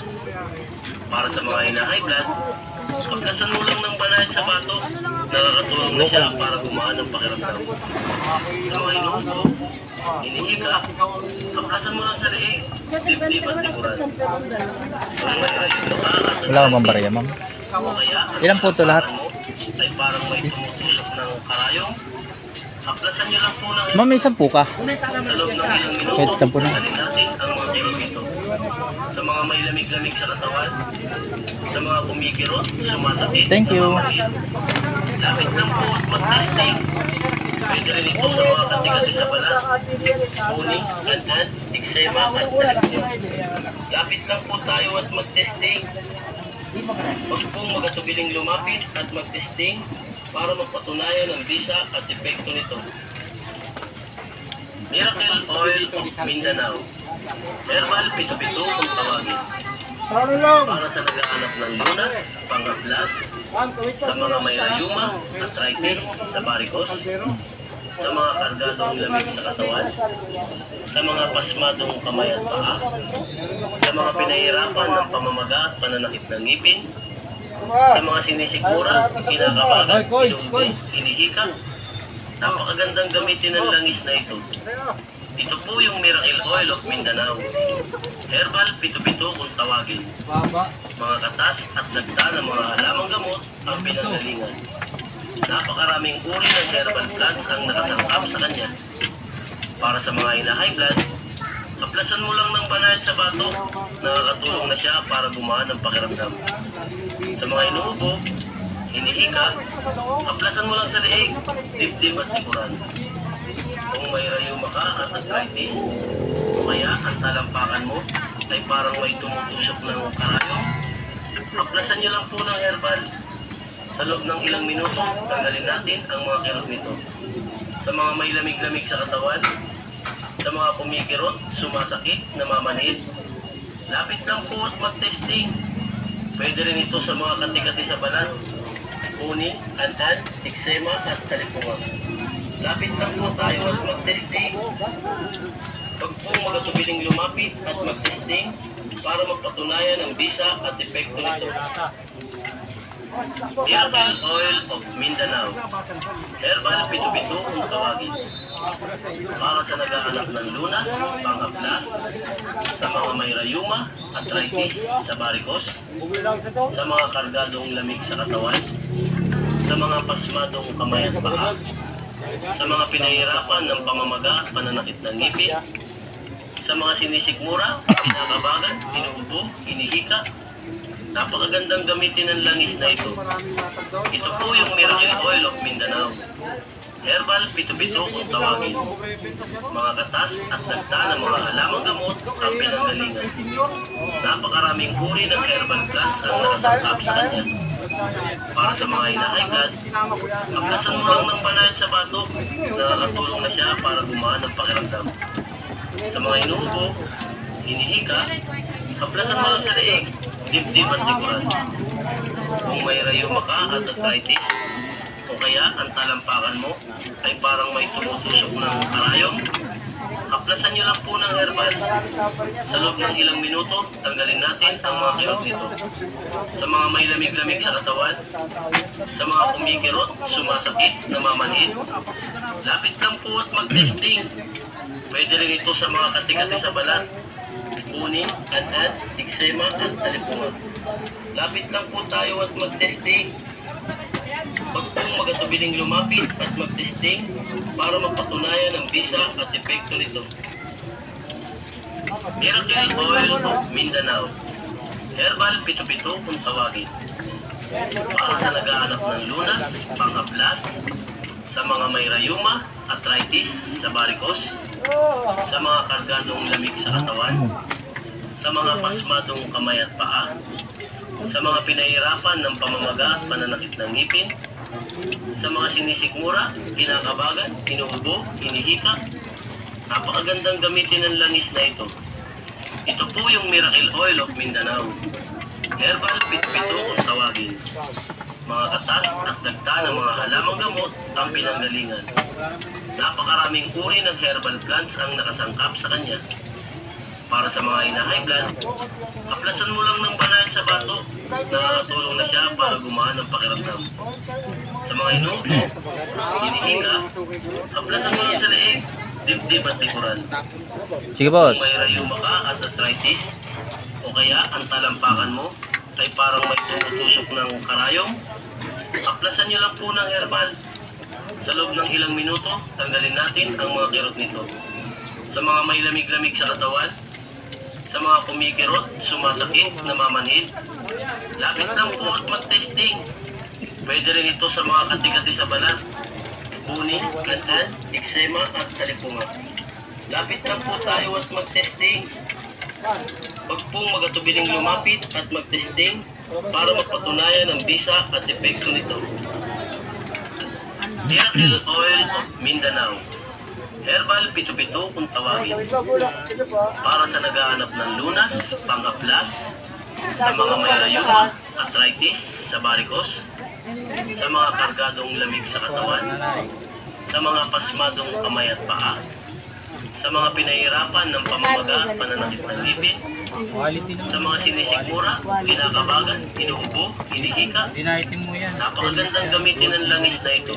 Para sa mga high blood, pagkasan mo lang ng banay sa bato, nakakatulong na siya para gumaan ang pakiramdam. Sa mga inuubo, hinihika, pagkasan mo lang sa leeg, dibdib at likuran. Kung may rayuma ka at Wala akong bambariya, ma'am. o kaya ang Ilan po ito lahat? mo ay parang may tumutusok ng karayong, aplasan niyo lang po ng Ma'am, may 10 ka. sa loob ng ilang minuto, Kahit 10 na. tanggalin natin ang mga kirot nito. Sa mga may lamig-lamig sa katawan, sa mga kumikirot, sumasakit, Thank you. namamanhid, lapit lang po at mag-testing. Pwede rin ito sa mga kati-kati sa balat, puni, an-an, eksema at talikura. Lapit lang po tayo at mag-testing. Huwag pong magatubiling lumapit at mag-testing para magpatunayan ang bisa at epekto nito. Miracle Oil of Mindanao. Herbal pito-pito kung tawagin. Para sa naghahanap ng luna, panghaplas, sa mga may rayuma, arthritis, sa varicose, sa mga kargadong lamig sa katawan, sa mga pasmadong kamay at paa, sa mga pinahirapan ng pamamaga at pananakit ng ngipin, sa mga sinisikmura, kinakabagan, inuubo, hinihika. Napakagandang gamitin ng langis na ito. Ito po yung Miracle Oil of Mindanao. Herbal pito-pito kung tawagin. Mga katas at dagta ng mga halamang gamot ang pinanggalingan. Napakaraming uri ng herbal plants ang nakasangkap sa kanya. Para sa mga high blood, haplasan mo lang ng banal sa bato, nakakatulong na siya para gumaan ang pakiramdam. Sa mga inuubo, hinihika, haplasan mo lang sa leeg, dibdib at likuran. Kung may rayuma ka at arthritis, o kaya ang talampakan mo ay parang may tumutusok ng karayom, haplasan niyo lang po ng herbal. Sa loob ng ilang minuto, tanggalin natin ang mga kirot nito. Sa mga may lamig-lamig sa katawan, sa mga kumikirot, sumasakit, namamanhid, lapit lang po at mag-testing. Pwede rin ito sa mga kati-kati sa balat, uni, antan, eksema at salipungan. Lapit lang po tayo at mag-testing. Pag po magasubiling lumapit at mag-testing para magpatunayan ang bisa at epekto nito. Miracle Oil of Mindanao. Herbal pito-pito kung tawagin. Para sa naghahanap ng luna, panghaplas, sa mga may rayuma, arthritis, sa varicose, sa mga kargadong lamig sa katawan, sa mga pasmadong kamay at paa, sa mga pinahirapan ng pamamaga at pananakit ng ngipin, sa mga sinisikmura, kinakabagan, inuubo, hinihika. Napakagandang gamitin ng langis na ito. Ito po yung Miracle Oil of Mindanao. Herbal pito-pito kung tawagin. Mga katas at dagta ng mga halamang gamot ang pinanggalingan. Napakaraming uri ng herbal plants ang nakasangkap sa kanya. Para sa mga high blood, haplasan mo lang ng banal sa bato, nakakatulong na siya para gumaan ang pakiramdam. Sa mga inuubo, hinihika, haplasan mo lang sa leeg, dibdib at likuran. Kung may rayuma ka at arthritis, o kaya ang talampakan mo ay parang may tumutusok ng karayom, haplasan nyo lang po ng herbal. Sa loob ng ilang minuto, tanggalin natin ang mga kirot nito. Sa mga may lamig-lamig sa katawan, sa mga kumikirot, sumasakit, namamanhid, lapit lang po at mag-testing. Pwede rin ito sa mga kati-kati sa balat, uni, antan, eksema at salipungan. Lapit lang po tayo at mag-testing. Pag po magatubiling lumapit at mag-testing para magpatunayan ang bisa at epekto nito. Miracle Oil of Mindanao. Herbal pito-pito kung tawagin. Para sa naghahanap ng luna, panghaplas, sa mga may rayuma, arthritis, sa varicose, sa mga kargadong lamig sa katawan, sa mga pasmadong kamay at paa, sa mga pinahirapan ng pamamaga at pananakit ng ngipin, sa mga sinisikmura, kinakabagan, inuubo, hinihika. Napakagandang gamitin ng langis na ito. Ito po yung Miracle Oil of Mindanao. Herbal pito-pito kung tawagin. Mga katas at dagta ng mga halamang gamot ang pinanggalingan. Napakaraming uri ng herbal plants ang nakasangkap sa kanya. Para sa mga high blood, haplasan mo lang ng banal sa bato, nakakatulong na siya para gumaan ang pakiramdam. Sa mga inuubo, hinihika, haplasan mo lang sa leeg, dibdib at likuran. Sige, boss. Kung may rayuma ka at arthritis, o kaya ang talampakan mo ay parang may tumutusok ng karayom, haplasan nyo lang po ng herbal. Sa loob ng ilang minuto, tanggalin natin ang mga kirot nito. Sa mga may lamig-lamig sa katawan, sa mga kumikirot, sumasakit, namamanhid, lapit lang po at mag-testing. Pwede rin ito sa mga kati-kati sa balat, uni, antan, eksema at salipungan. Lapit lang po tayo at mag-testing. Pag po magatubiling lumapit at mag-testing para magpatunayan ang bisa at epekto nito. Miracle Oil of Mindanao. Herbal Pito-Pito kung tawagin. Para sa naghahanap ng lunas, panghaplas, sa mga may rayuma, arthritis, sa varicose, sa mga kargadong lamig sa katawan, sa mga pasmadong kamay at paa, sa mga pinahirapan ng pamamaga at pananakit ng ngipin, Quality naman. sa mga sinisikmura, kinakabagan, inuubo, hinihika. Dinaitin mo yan. Napakagandang gamitin ng langis na ito.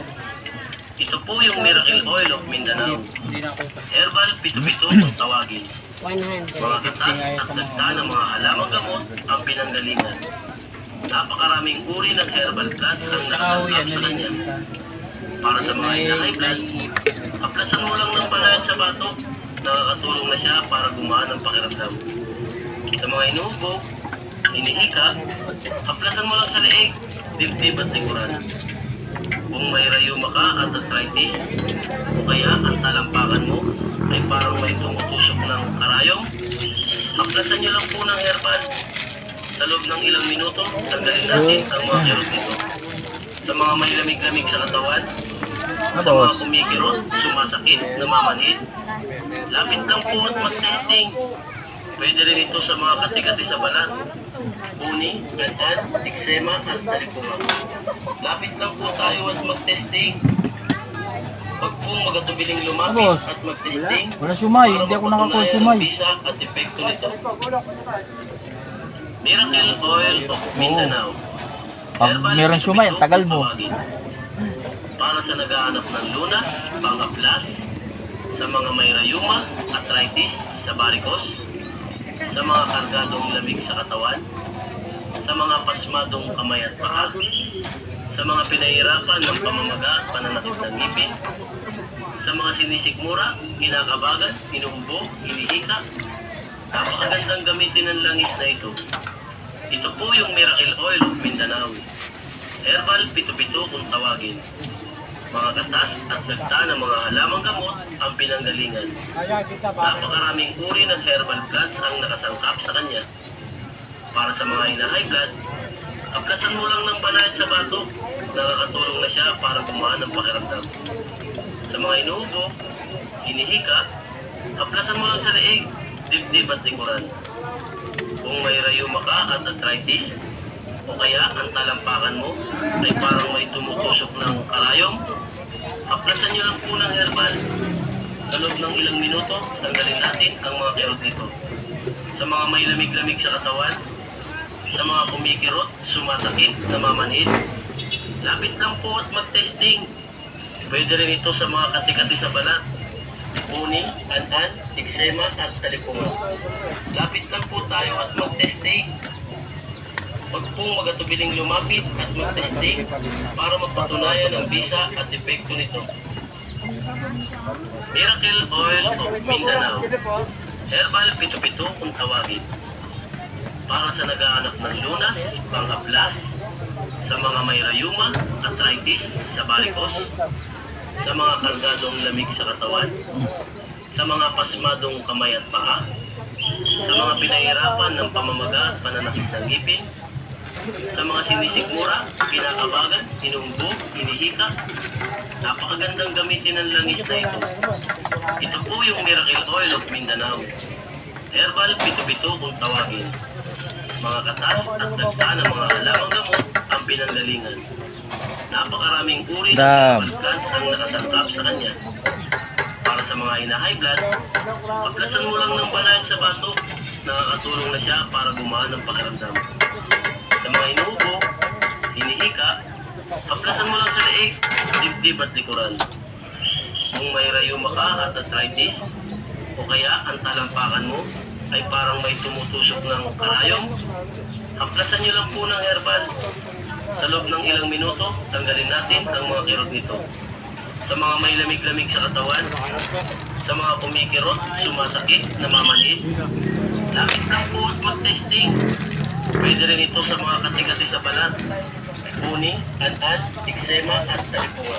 Ito po yung Miracle Oil of Mindanao. Hindi na ako Herbal Pito-Pito kung tawagin. 100. Mga katas at dagda ng mga halamang gamot ang pinanggalingan. Napakaraming uri ng herbal plants ang nakasangkap sa kanya. Para sa mga high blood, aplasan mo lang ng balayan sa batok, nakakatulong na siya para gumaan ang pakiramdam. Sa mga inuubo, hinihika, aplasan mo lang sa leeg, dibdib at likuran. Kung may rayuma ka at arthritis, o kaya ang talampakan mo ay parang may tumutusok ng karayom, aplasan nyo lang po ng herbal. Sa loob ng ilang minuto, tanggalin natin ang mga kirot nito. Sa mga may lamig-lamig sa katawan, sa mga kumikirot, sumasakit, namamanhid, lapit lang po at mag-testing. Pwede rin ito sa mga kati-kati sa balat, uni, ganyan, eksema at talipuma. Lapit lang po tayo at mag-testing. Huwag pong magatubiling lumapit at mag-testing. Wala sumay, para hindi ako nakakuha mapatunayan sumay. ang bisa at epekto nito. Miracle Oil of Mindanao. Pag meron sumay, ang tagal mo. Para sa naghahanap ng lunas, panghaplas, sa mga may rayuma, arthritis, sa varicose, sa mga kargadong lamig sa katawan, sa mga pasmadong kamay at paa, sa mga pinahirapan ng pamamaga at pananakit ng ngipin, sa mga sinisikmura, kinakabagan, inuubo, hinihika. Napakagandang gamitin ng langis na ito. Ito po yung Miracle Oil of Mindanao. Herbal Pito-Pito kung tawagin. Mga katas at dagda ng mga halamang gamot ang pinanggalingan. Napakaraming uri ng herbal plants ang nakasangkap sa kanya. Para sa mga high blood, aplasan mo lang ng balayan sa batok, nakakatulong na siya para gumaan ang pakiramdam. Sa mga inuubo, hinihika, aplasan mo lang sa leeg, dibdib at likuran. Kung may rayuma ka at arthritis, o kaya ang talampakan mo ay parang may tumutusok ng karayom, aplasan nyo lang po ng herbal. Sa loob ng ilang minuto, tanggalin natin ang mga kirot nito. Sa mga may lamig-lamig sa katawan, sa mga kumikirot, sumasakit, namamanhid, lapit lang po at mag-testing. Pwede rin ito sa mga kati-kati sa balat, uni, antan, eksema at talipuma. Lapit lang po tayo at mag-testing. Huwag pong magatubiling lumapit at mag-testing para magpatunayan ang bisa at epekto nito. Miracle Oil of Mindanao. Herbal Pito-Pito kung tawagin. Para sa naghahanap ng lunas, panghaplas, sa mga may rayuma, arthritis, sa varicose, sa mga kargadong lamig sa katawan, sa mga pasmadong kamay at paa, sa mga pinahirapan ng pamamaga at pananakit ng ngipin, sa mga sinisikmura, kinakabagan, inuubo, hinihika. Napakagandang gamitin ng langis na ito. Ito po yung Miracle Oil of Mindanao. Herbal Pito-Pito kung tawagin. Mga katas at dagda ng mga halamang gamot ang pinanggalingan. Napakaraming uri ng herbal plants ang nakasangkap sa kanya. Para sa mga high blood, aplasan mo lang ng balayan sa batok, nakakatulong na siya para gumaan ang pakiramdam. Sa mga inuubo, hinihika, aplasan mo lang sa leeg, dibdib at likuran. Kung may rayuma ka at arthritis, o kaya ang talampakan mo ay parang may tumutusok ng karayom, aplasan nyo lang po ng herbal. Sa loob ng ilang minuto, tanggalin natin ang mga kirot nito. Sa mga may lamig-lamig sa katawan, sa mga kumikirot, sumasakit, namamanhid, lapit lang po at mag-testing. Pwede rin ito sa mga kati-kati sa balat, uni, antan, eksema at talipuma.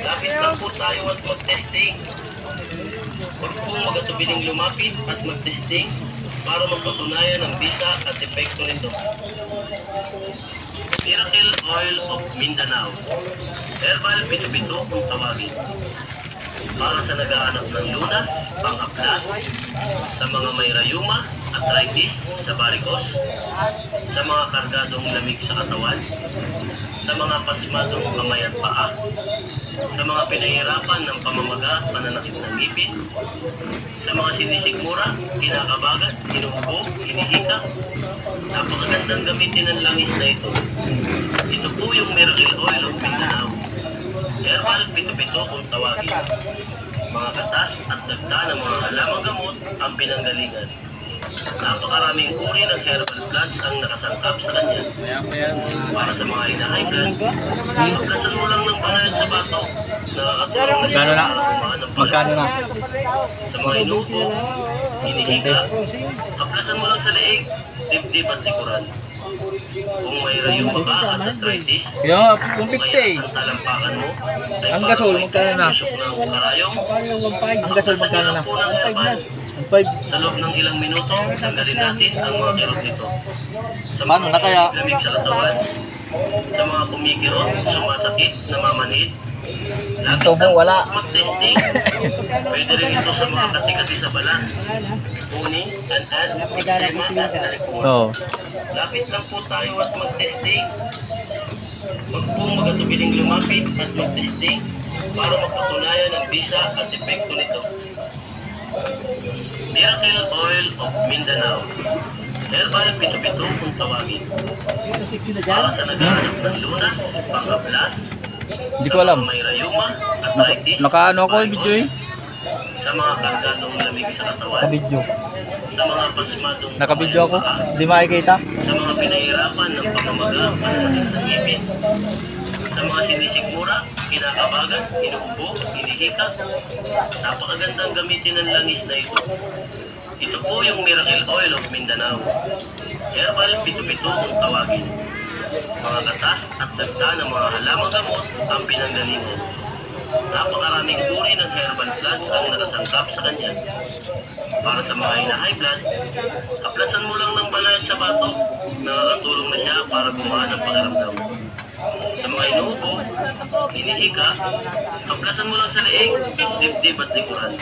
Lapit lang po tayo at mag-testing. Huwag pong magatubiling lumapit at mag-testing para magpatunayan ang bisa at epekto nito. Miracle Oil of Mindanao. Herbal Pito-Pito kung tawagin. para sa naghahanap ng lunas, panghaplas, sa mga may rayuma, arthritis, sa varicose, sa mga kargadong lamig sa katawan, sa mga pasmadong kamay at paa, sa mga pinahirapan ng pamamaga, pananakit ng ngipin, sa mga sinisigmura, kinakabagan, inuubo, hinihika. Napakagandang gamitin ng langis na ito. Ito po yung Miracle Oil of Mindanao. Herbal pito-pito kung tawagin. Mga katas at dagda ng mga halamang gamot ang pinanggalingan. Napakaraming uri ng herbal plants ang nakasangkap sa kanya. Para sa mga high blood, pagkasan mo lang ng banayad sa bato, nakakatulong na Magkano na? para kumaan ng Magkano na? sa mga inuubo, hinihiga, kaplasan mo lang sa leeg, dibdib at likuran. Kung may rayuma ka at arthritis, Yo, o 150 kaya eh. ang talampakan mo, ay Ang parang gasol, may magkano na? tumusok ng karayong, Ang gasol magkano na? kaplasan niyo lang po ng herbal. 5. Sa loob ng ilang minuto, tanggalin natin ang mga kirot nito. Sa Paano na kaya? lamig sa katawan, sa mga kumikirot, sumasakit, namamanhid, Ito mo, wala. mag-testing. Pwede rin ito sa mga kati-kati sa balat, uni, antan, eczema, at nalikuan. Oo. Lapit lang po tayo at mag-testing. Huwag po magatubiling lumapit at mag-testing para mapatunayan ang bisa at epekto nito. Miracle Oil of Mindanao. Herbal pito-pito kung tawagin. Para sa naghahanap ng lunas, panghaplas, Hindi ko alam. may rayuma, arthritis, Nakaano ako yung video eh. sa mga kargadong lamig sa katawan, Naka-video. sa mga pasmadong Naka-video ako. paa, Hindi makikita. sa mga pinahirapan ng pamamaga, pananakit ng ngipin, sa mga sinisigmura, kinakabagan, inuubo, hinihika. Napakagandang gamitin ng langis na ito. Ito po yung Miracle Oil of Mindanao. Herbal pito-pito kung tawagin. Mga katas at dagda ng mga halamang gamot ang pinanggalingan. Napakaraming uri ng herbal plants ang nakasangkap sa kanya. Para sa mga high blood, kaplasan mo lang ng banayad sa bato, nakakatulong na siya para gumaan ang pakiramdam. Sa mga inuubo, hinihika, kaplasan mo lang sa leeg, dibdib at likuran.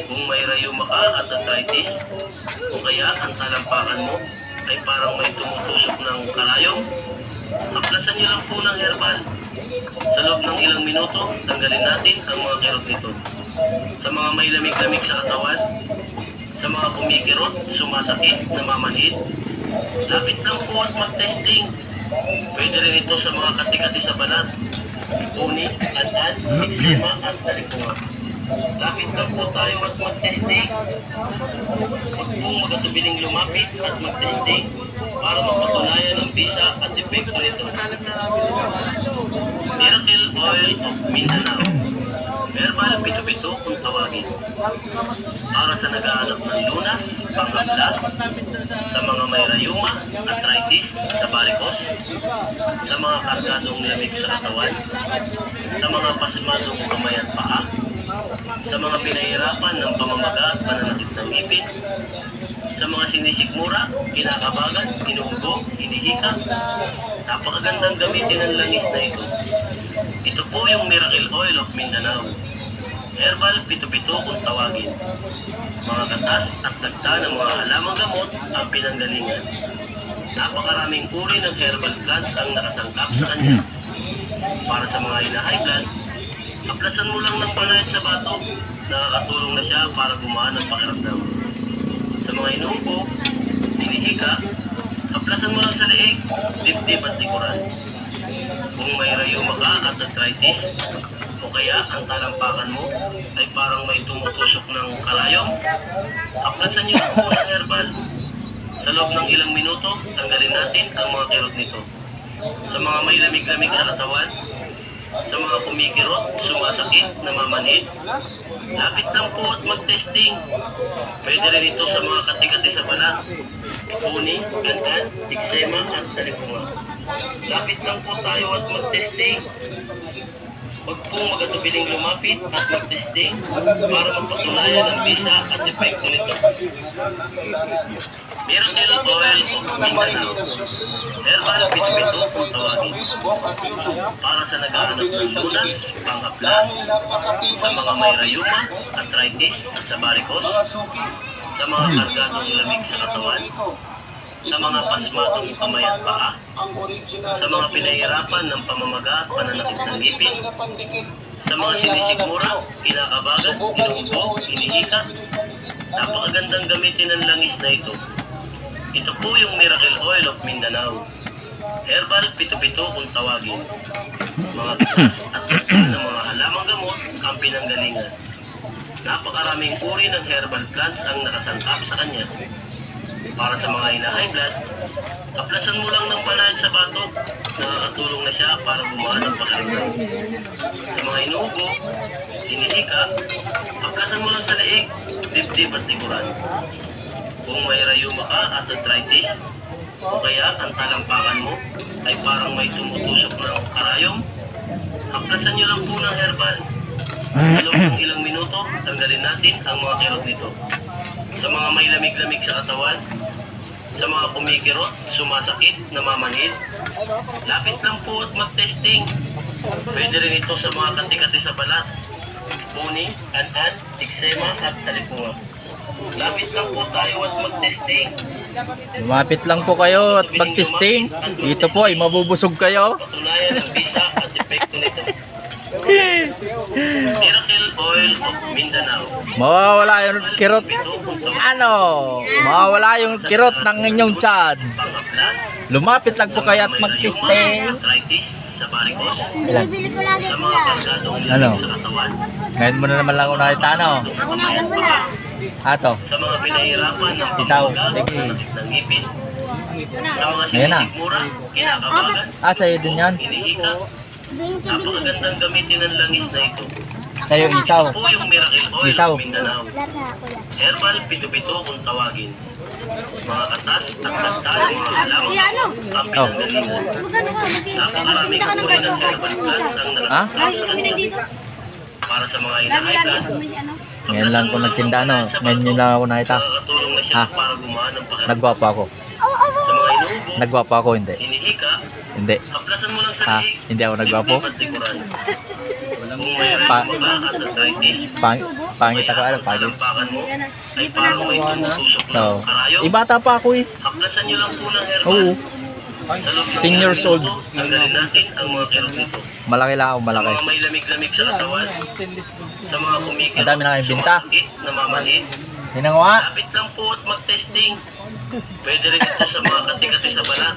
Kung may rayuma ka at arthritis, o kaya ang talampakan mo ay parang may tumutusok ng karayong, kaplasan niyo lang po ng herbal. Sa loob ng ilang minuto, tanggalin natin ang mga kirot nito. Sa mga may lamig-lamig sa katawan, sa mga kumikirot, sumasakit, namamanhid, lapit lang po at mag-testing. Pwede rin ito sa mga kati-kati sa balat, uni, antan, eczema at nalikuan. Lapit lang po tayo at mag-testing. Huwag po magatubiling lumapit at mag-testing para mapatunayan ang bisa at epekto nito. Miracle Oil of Mindanao. Herbal pito-pito kung tawagin. Para sa naghahanap ng lunas, panghaplas, sa mga may rayuma, arthritis, sa varicose, sa mga kargadong lamig sa katawan, sa mga pasmadong kamay at paa, sa mga pinahirapan ng pamamaga at pananakit ng ngipin, sa mga sinisigmura, kinakabagan, inuubo, hinihika. Napakagandang gamitin ng langis na ito. Ito po yung Miracle Oil of Mindanao. Herbal pito-pito kung tawagin. Mga katas at dagda ng mga halamang gamot ang pinanggalingan. Napakaraming uri ng herbal plants ang nakasangkap sa kanya. Para sa mga high blood, kaplasan mo lang ng banayad sa bato, nakakatulong na siya para gumaan ang pakiramdam. Sa mga inuubo, hinihika, kaplasan mo lang sa leeg, dibdib at likuran. Kung may rayuma ka at arthritis, o kaya ang talampakan mo ay parang may tumutusok ng karayong, kaplasan niyo lang po ng herbal. Sa loob ng ilang minuto, tanggalin natin ang mga kirot nito. Sa mga may lamig-lamig sa katawan, sa mga kumikirot, sumasakit, namamanhid, lapit lang po at mag-testing. Pwede rin ito sa mga kati-kati sa balat, uni, antan, eczema at nalikuan. Lapit lang po tayo at mag-testing. Huwag po magatubiling lumapit at mag-testing para mapatunayan ang bisa at epekto nito. Miracle Oil of Mindanao. Herbal Herbal Pito-Pito kung tawagin. Para sa naghahanap ng lunas, panghaplas, sa mga may rayuma, arthritis, sa varicose, sa mga kargadong lamig sa katawan, sa mga pasmatong kamay at paa, sa mga pinahirapan ng pamamaga at pananakit ng ngipin, sa mga sinisigmura, kinakabagan, inuubo, inihikat. Napakagandang gamitin ng langis na ito. Ito po yung Miracle Oil of Mindanao. Herbal Pito-Pito kung tawagin. Mga gatas at gatas ng mga halamang gamot ang pinanggalingan. Napakaraming uri ng herbal plants ang nakasangkap sa kanya. Para sa mga high blood, aplasan mo lang ng panahon sa batok. Nakakatulong na siya para gumaan ang pakiramdam. Sa mga inuubo, hinihika, aplasan mo lang sa leeg, dibdib at likuran. Kung may rayuma ka at arthritis, o kaya ang talampakan mo ay parang may tumutusok ng karayom, aplasan nyo lang po ng herbal. Sa loob ng ilang minuto, tanggalin natin ang mga kirot nito. Sa mga may lamig-lamig sa katawan, sa mga kumikirot, sumasakit, namamanhid, lapit lang po at mag-testing. Pwede rin ito sa mga kati-kati sa balat, buni, an-an, eksema at talipunga. Lapit lang po tayo at mag-testing. Lumapit lang po kayo at mag-testing. Dito po ay mabubusog kayo. Patunayan ang bisa at epekto nito. Miracle Oil of Mindanao. Mawawala yung kirot. Ano? Mawawala yung kirot ng inyong tiyan. Panghaplas, Lumapit lang po kayo at mag-testing. arthritis, sa varicose, Bibili ko lagi sa mga kuya. kargadong Ano? lamig sa katawan, Ngayon mo na naman lang ako nakita, no? Ako na wala. Ato. sa mga pinahirapan ng Isaw. pamamaga, Sige. panakit ng ngipin, sa mga Ayan na. sinisigmura, kinakabagan, Ah, sa'yo din yan. hinihika. 20 bili. Napakagandang gamitin ng langis na ito. Sa'yo isaw. Po yung Miracle Oil Isaw. of Mindanao. Lahat na kuya. Herbal Pito-Pito kung tawagin. Mga katas at kasta ng mga halamang Kuya, ano? ang pinanggalingan. Magkano ka? Napakaraming Magkano uri ka ng ng herbal plants ang Ha? nakasangkap Lagi sa kami kanya. nandito. Para sa mga Lagi high pag may ano. Ngayon lang ako nagtinda, no? Ngayon yun lang ako nakita. Nakakatulong na siya Ha? para gumaan ang pakiramdam. Nagwapo ako. Sa mga inuubo, Nagwapo ako, hindi. hinihika, Hindi. aplasan mo lang sa Ha? leeg. Hindi ako nagwapo. Dibdib at likuran. Kung may Pa- rayuma ka at arthritis, Pangit ako, ano? Pangit. talampakan mo ay parang may tumutusok So, ng karayom. ibata pa ako eh. Aplasan nyo lang po ng herbal. Oo. Sa loob ng 10 years ilang old. minuto, tanggalin natin ang mga kirot nito. Malaki lang ako, Sa malaki. mga may lamig-lamig sa katawan, sa mga kumikirot, Ang dami na kayong binta. sumasakit, namamanhid, Hinang nga. lapit lang po at mag-testing. Pwede rin ito sa mga kati-kati sa balat,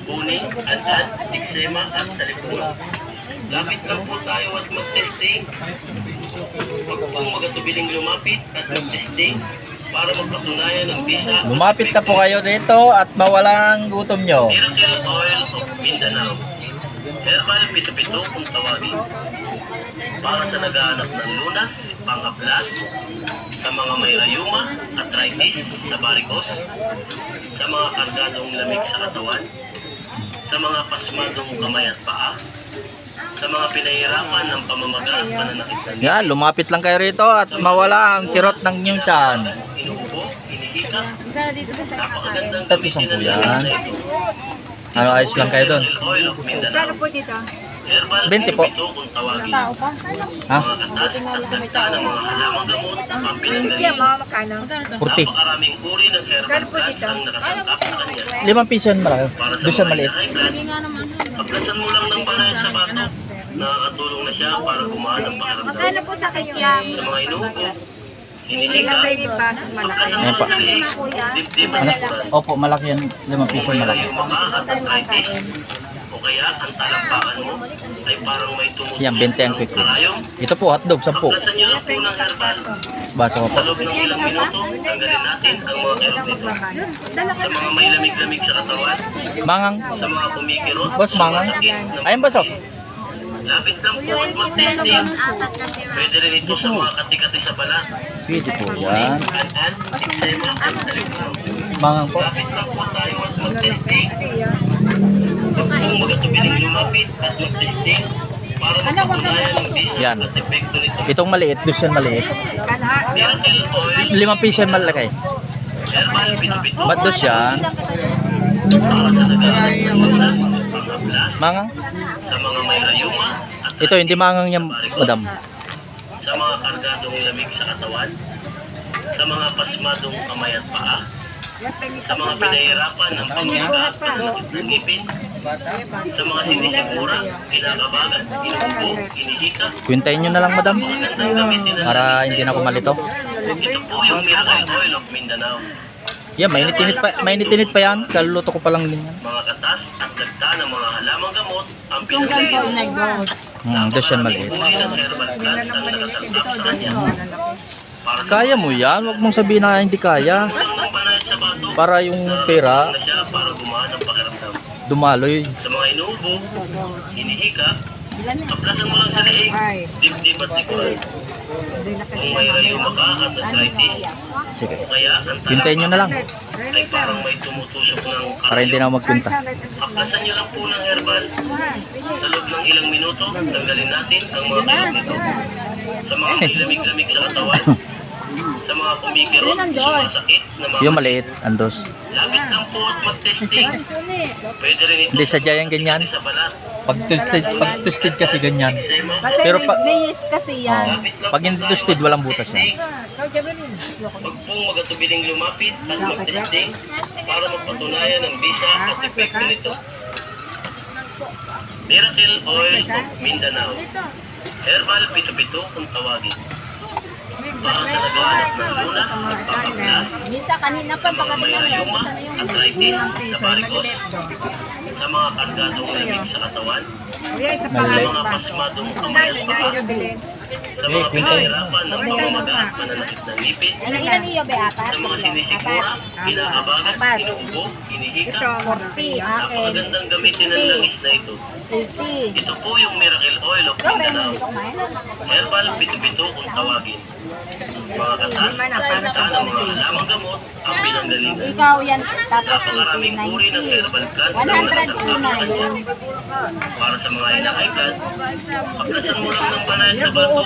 buni, an-an, eksema at talipunga. Lapit lang po tayo at mag-testing. Huwag pong magatubiling lumapit at mag-testing para magpatunayan ang bisa. at Lumapit na po kayo dito at mawalang gutom nyo. Miracle Oil of Mindanao. Herbal Pito-Pito kung tawagin. Para sa naghahanap ng lunas, panghaplas, sa mga may rayuma, arthritis, sa varicose, sa mga kargadong lamig sa katawan, sa mga pasmadong kamay at paa, sa mga pinahirapan ng pamamaga at pananakit ng ngipin, Yan, lumapit lang kayo rito at mawala ang kirot ng inyong tiyan. inuubo, hinihika. Sana dito sa Napakagandang Tatlo isang gamitin ng kuya. langis na ito. Ano, ayos lang kayo doon. Miracle Oil of Mindanao. po dito? Herbal 20 po. Pito kung tawagin. Tao pa? Ha? Mga katas at kasta ng mga halamang gamot ang pinanggalingan. Makano? 40. Napakaraming uri ng herbal plants ang nakasangkap sa kanya. 5 piso yan malaki. Para sa Doon siya mga maliit. high blood, aplasan mo lang ng panahon sa batok. Nakakatulong na siya para gumaan ang pakiramdam. po sa kanya? Sa mga inuubo, hinihika, aplasan mo Ayan po. lang sa leeg, dibdib at Ano? likuran. Opo, malaki yan. 5 piso Kung may malaki. rayuma ka at arthritis, o kaya ang talampakan mo ay parang may tumutusok Yan, 20 ang quick. karayom, Ito po, hotdog, 10. aplasan nyo lang po ng herbal. Baso ko po. Sa loob ng ilang minuto, tanggalin natin ang mga kirot nito. Sa mga may lamig-lamig sa katawan, Mangang. sa mga kumikirot, Boss, mangang. sumasakit, Ayun, boss, oh. lapit lang po at mag-testing. Pwede rin ito sa mga kati-kati sa balat, Pwede po yan. an-an, eksema at talipunga. Mangang po. Lapit lang po tayo at mag-testing. Huwag pong magatubiling lumapit at mag-testing para magpatunayan ang bisa Yan. at epekto nito. Itong maliit, doon yan maliit. Miracle Oil, 5 piso yan malaki. Herbal Pito-Pito. Ba't doon yan? Para sa nagaanap ng luna, panghaplas, Mangang? sa mga may rayuma at Ito, hindi mangang yan, madam. sa mga kargadong lamig sa katawan, sa mga pasmadong kamay at paa, sa mga pinahirapan ng pamamaga at pananakit ng ngipin, sa mga sinisigura, kinakabagan, inuubo, inihika, Kwintayin nyo na lang, madam. magandang gamitin na Para hindi na ako malito. ito po yung Miracle Oil of Mindanao. Yeah, mainit-init pa yan. Kaluluto ko pa lang din yan. Mga katas at dagta ng mga halamang gamot ang pinagaling. Doon siya maliit. Uri ng herbal plant ang nakatanggap sa kanya. Para sa Kaya mo yan. Huwag mong sabihin na hindi kaya. kulang ng banayad sa bato, Para yung pera, na siya para gumaan ang pakiramdam. dumaloy. Sa mga inuubo, hinihika, kaplasan mo lang sa leeg, dibdib at likuran. Kung may rayuma ka at arthritis, Sige. o kaya ang Kwintayin nyo na lang. ay parang may tumutusok ng Para hindi na ako magkwinta. Aplasan nyo lang po ng herbal. Sa loob ng ilang minuto, tanggalin natin ang mga kilog nito. Sa mga may lamig-lamig sa katawan, sa mga kumikirot, sumasakit na mga Yung maliit, andos. lapit lang po at mag-testing. Pwede rin ito Hindi sadya yan ganyan. sa balat. Pag twisted kasi ganyan. Eczema, Pero pa, Mayos kasi yan. lapit lang pag po hindi tayo twisted, at walang butas mag-testing. yan. Huwag pong magatubiling lumapit at mag-testing para magpatunayan ang bisa at epekto nito. Miracle Oil of Mindanao. Herbal pito-pito kung tawagin. Para sa nagaanap ng luna, nagpapaklas, Nita, kanina pa sa mga may rayuma, arthritis, sa varicose, sa mga kargadong lamig sa katawan, sa mga pasmadong kamay at paa, sa mga pinahirapan ng pamamaga at pananakit ng ngipin, Ilan iyo, Beata? sa mga sinisigura, kinakabagan, inuubo, inihika, 40, akin. napakagandang gamitin ng langis na ito. 80. Ito po yung Miracle Oil of Mindanao. Herbal pito-pito kung tawagin. Mga katas at dagta ng mga halamang gamot ang pinanggalingan. Ikaw yan, tapos Napakaraming uri ng 80, herbal plant 90. na 100 nakatanggap sa una kanya. yun. Para sa mga inakaikan, aplasan mo lang ng banayad sa bato.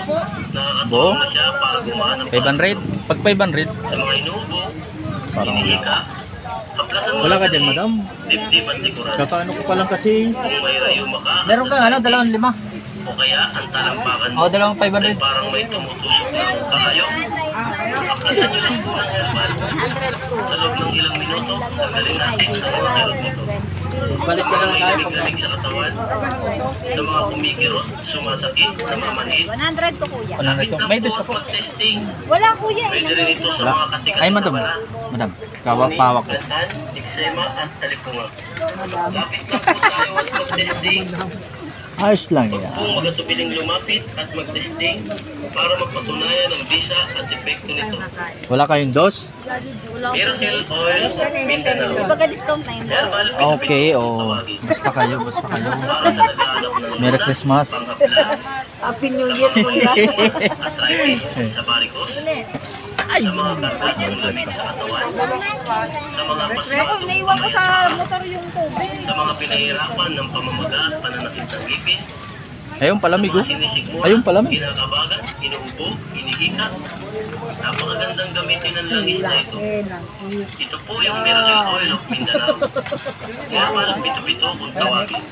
Bo? Nakakatulong na siya para gumaan ang 500? Pag 500, sa mga inuubo, parang wala. inihika, aplasan mo Wala lang ka sa dyan, leeg, madam. dibdib at likuran. Kakaano ko pa lang kasi. Kung may rayuma ka, Meron kang ano, 2,500. o kaya ang talampakan mo O, 2,500. ay parang may tumutusok ng kakayo. Aplasan nyo lang po ng herbal. Sa loob ng ilang minuto, tanggalin natin ang mga kirot nito. Balik ka Sa na mga lang tayo. lamig-lamig sa katawan, sa mga kumikirot, sumasakit, namamanhid, 100 to kuya. Ano na ito? May dos ako. testing. Wala kuya, Pwede rin ito sa Wala. mga katikas Ay, na madam. balat. Madam, pawak ko. Gantan, eczema at talipunga. Lapit lang po tayo at mag-testing. Ayos lang yan. Kung magatubiling lumapit at mag-testing para magpatunayan ang bisa at epekto nito. Wala kayong dos? Miracle Oil of Mindanao. Pagka-discount na yun. Herbal Okay, pito-pito o. kung tawagin. Basta kayo, basta kayo. Para sa naghahanap ng Merry Christmas. panghaplas, Happy New Year kuya. arthritis, sa varicose, sa mga kargadong lamig sa katawan, sa mga Ako, pasmadong naiwan ko kamay sa at paa, motor yung tubig. sa mga pinahirapan ng pamamaga at pananakit ng ngipin, Ayun, palamig oh. mga sinisigmura, Ayun pala, may. kinakabagan, inuubo, inihika. Napakagandang gamitin ng langis na ito. Ito po yung Miracle Oil of Mindanao. Herbal pito-pito kung tawagin.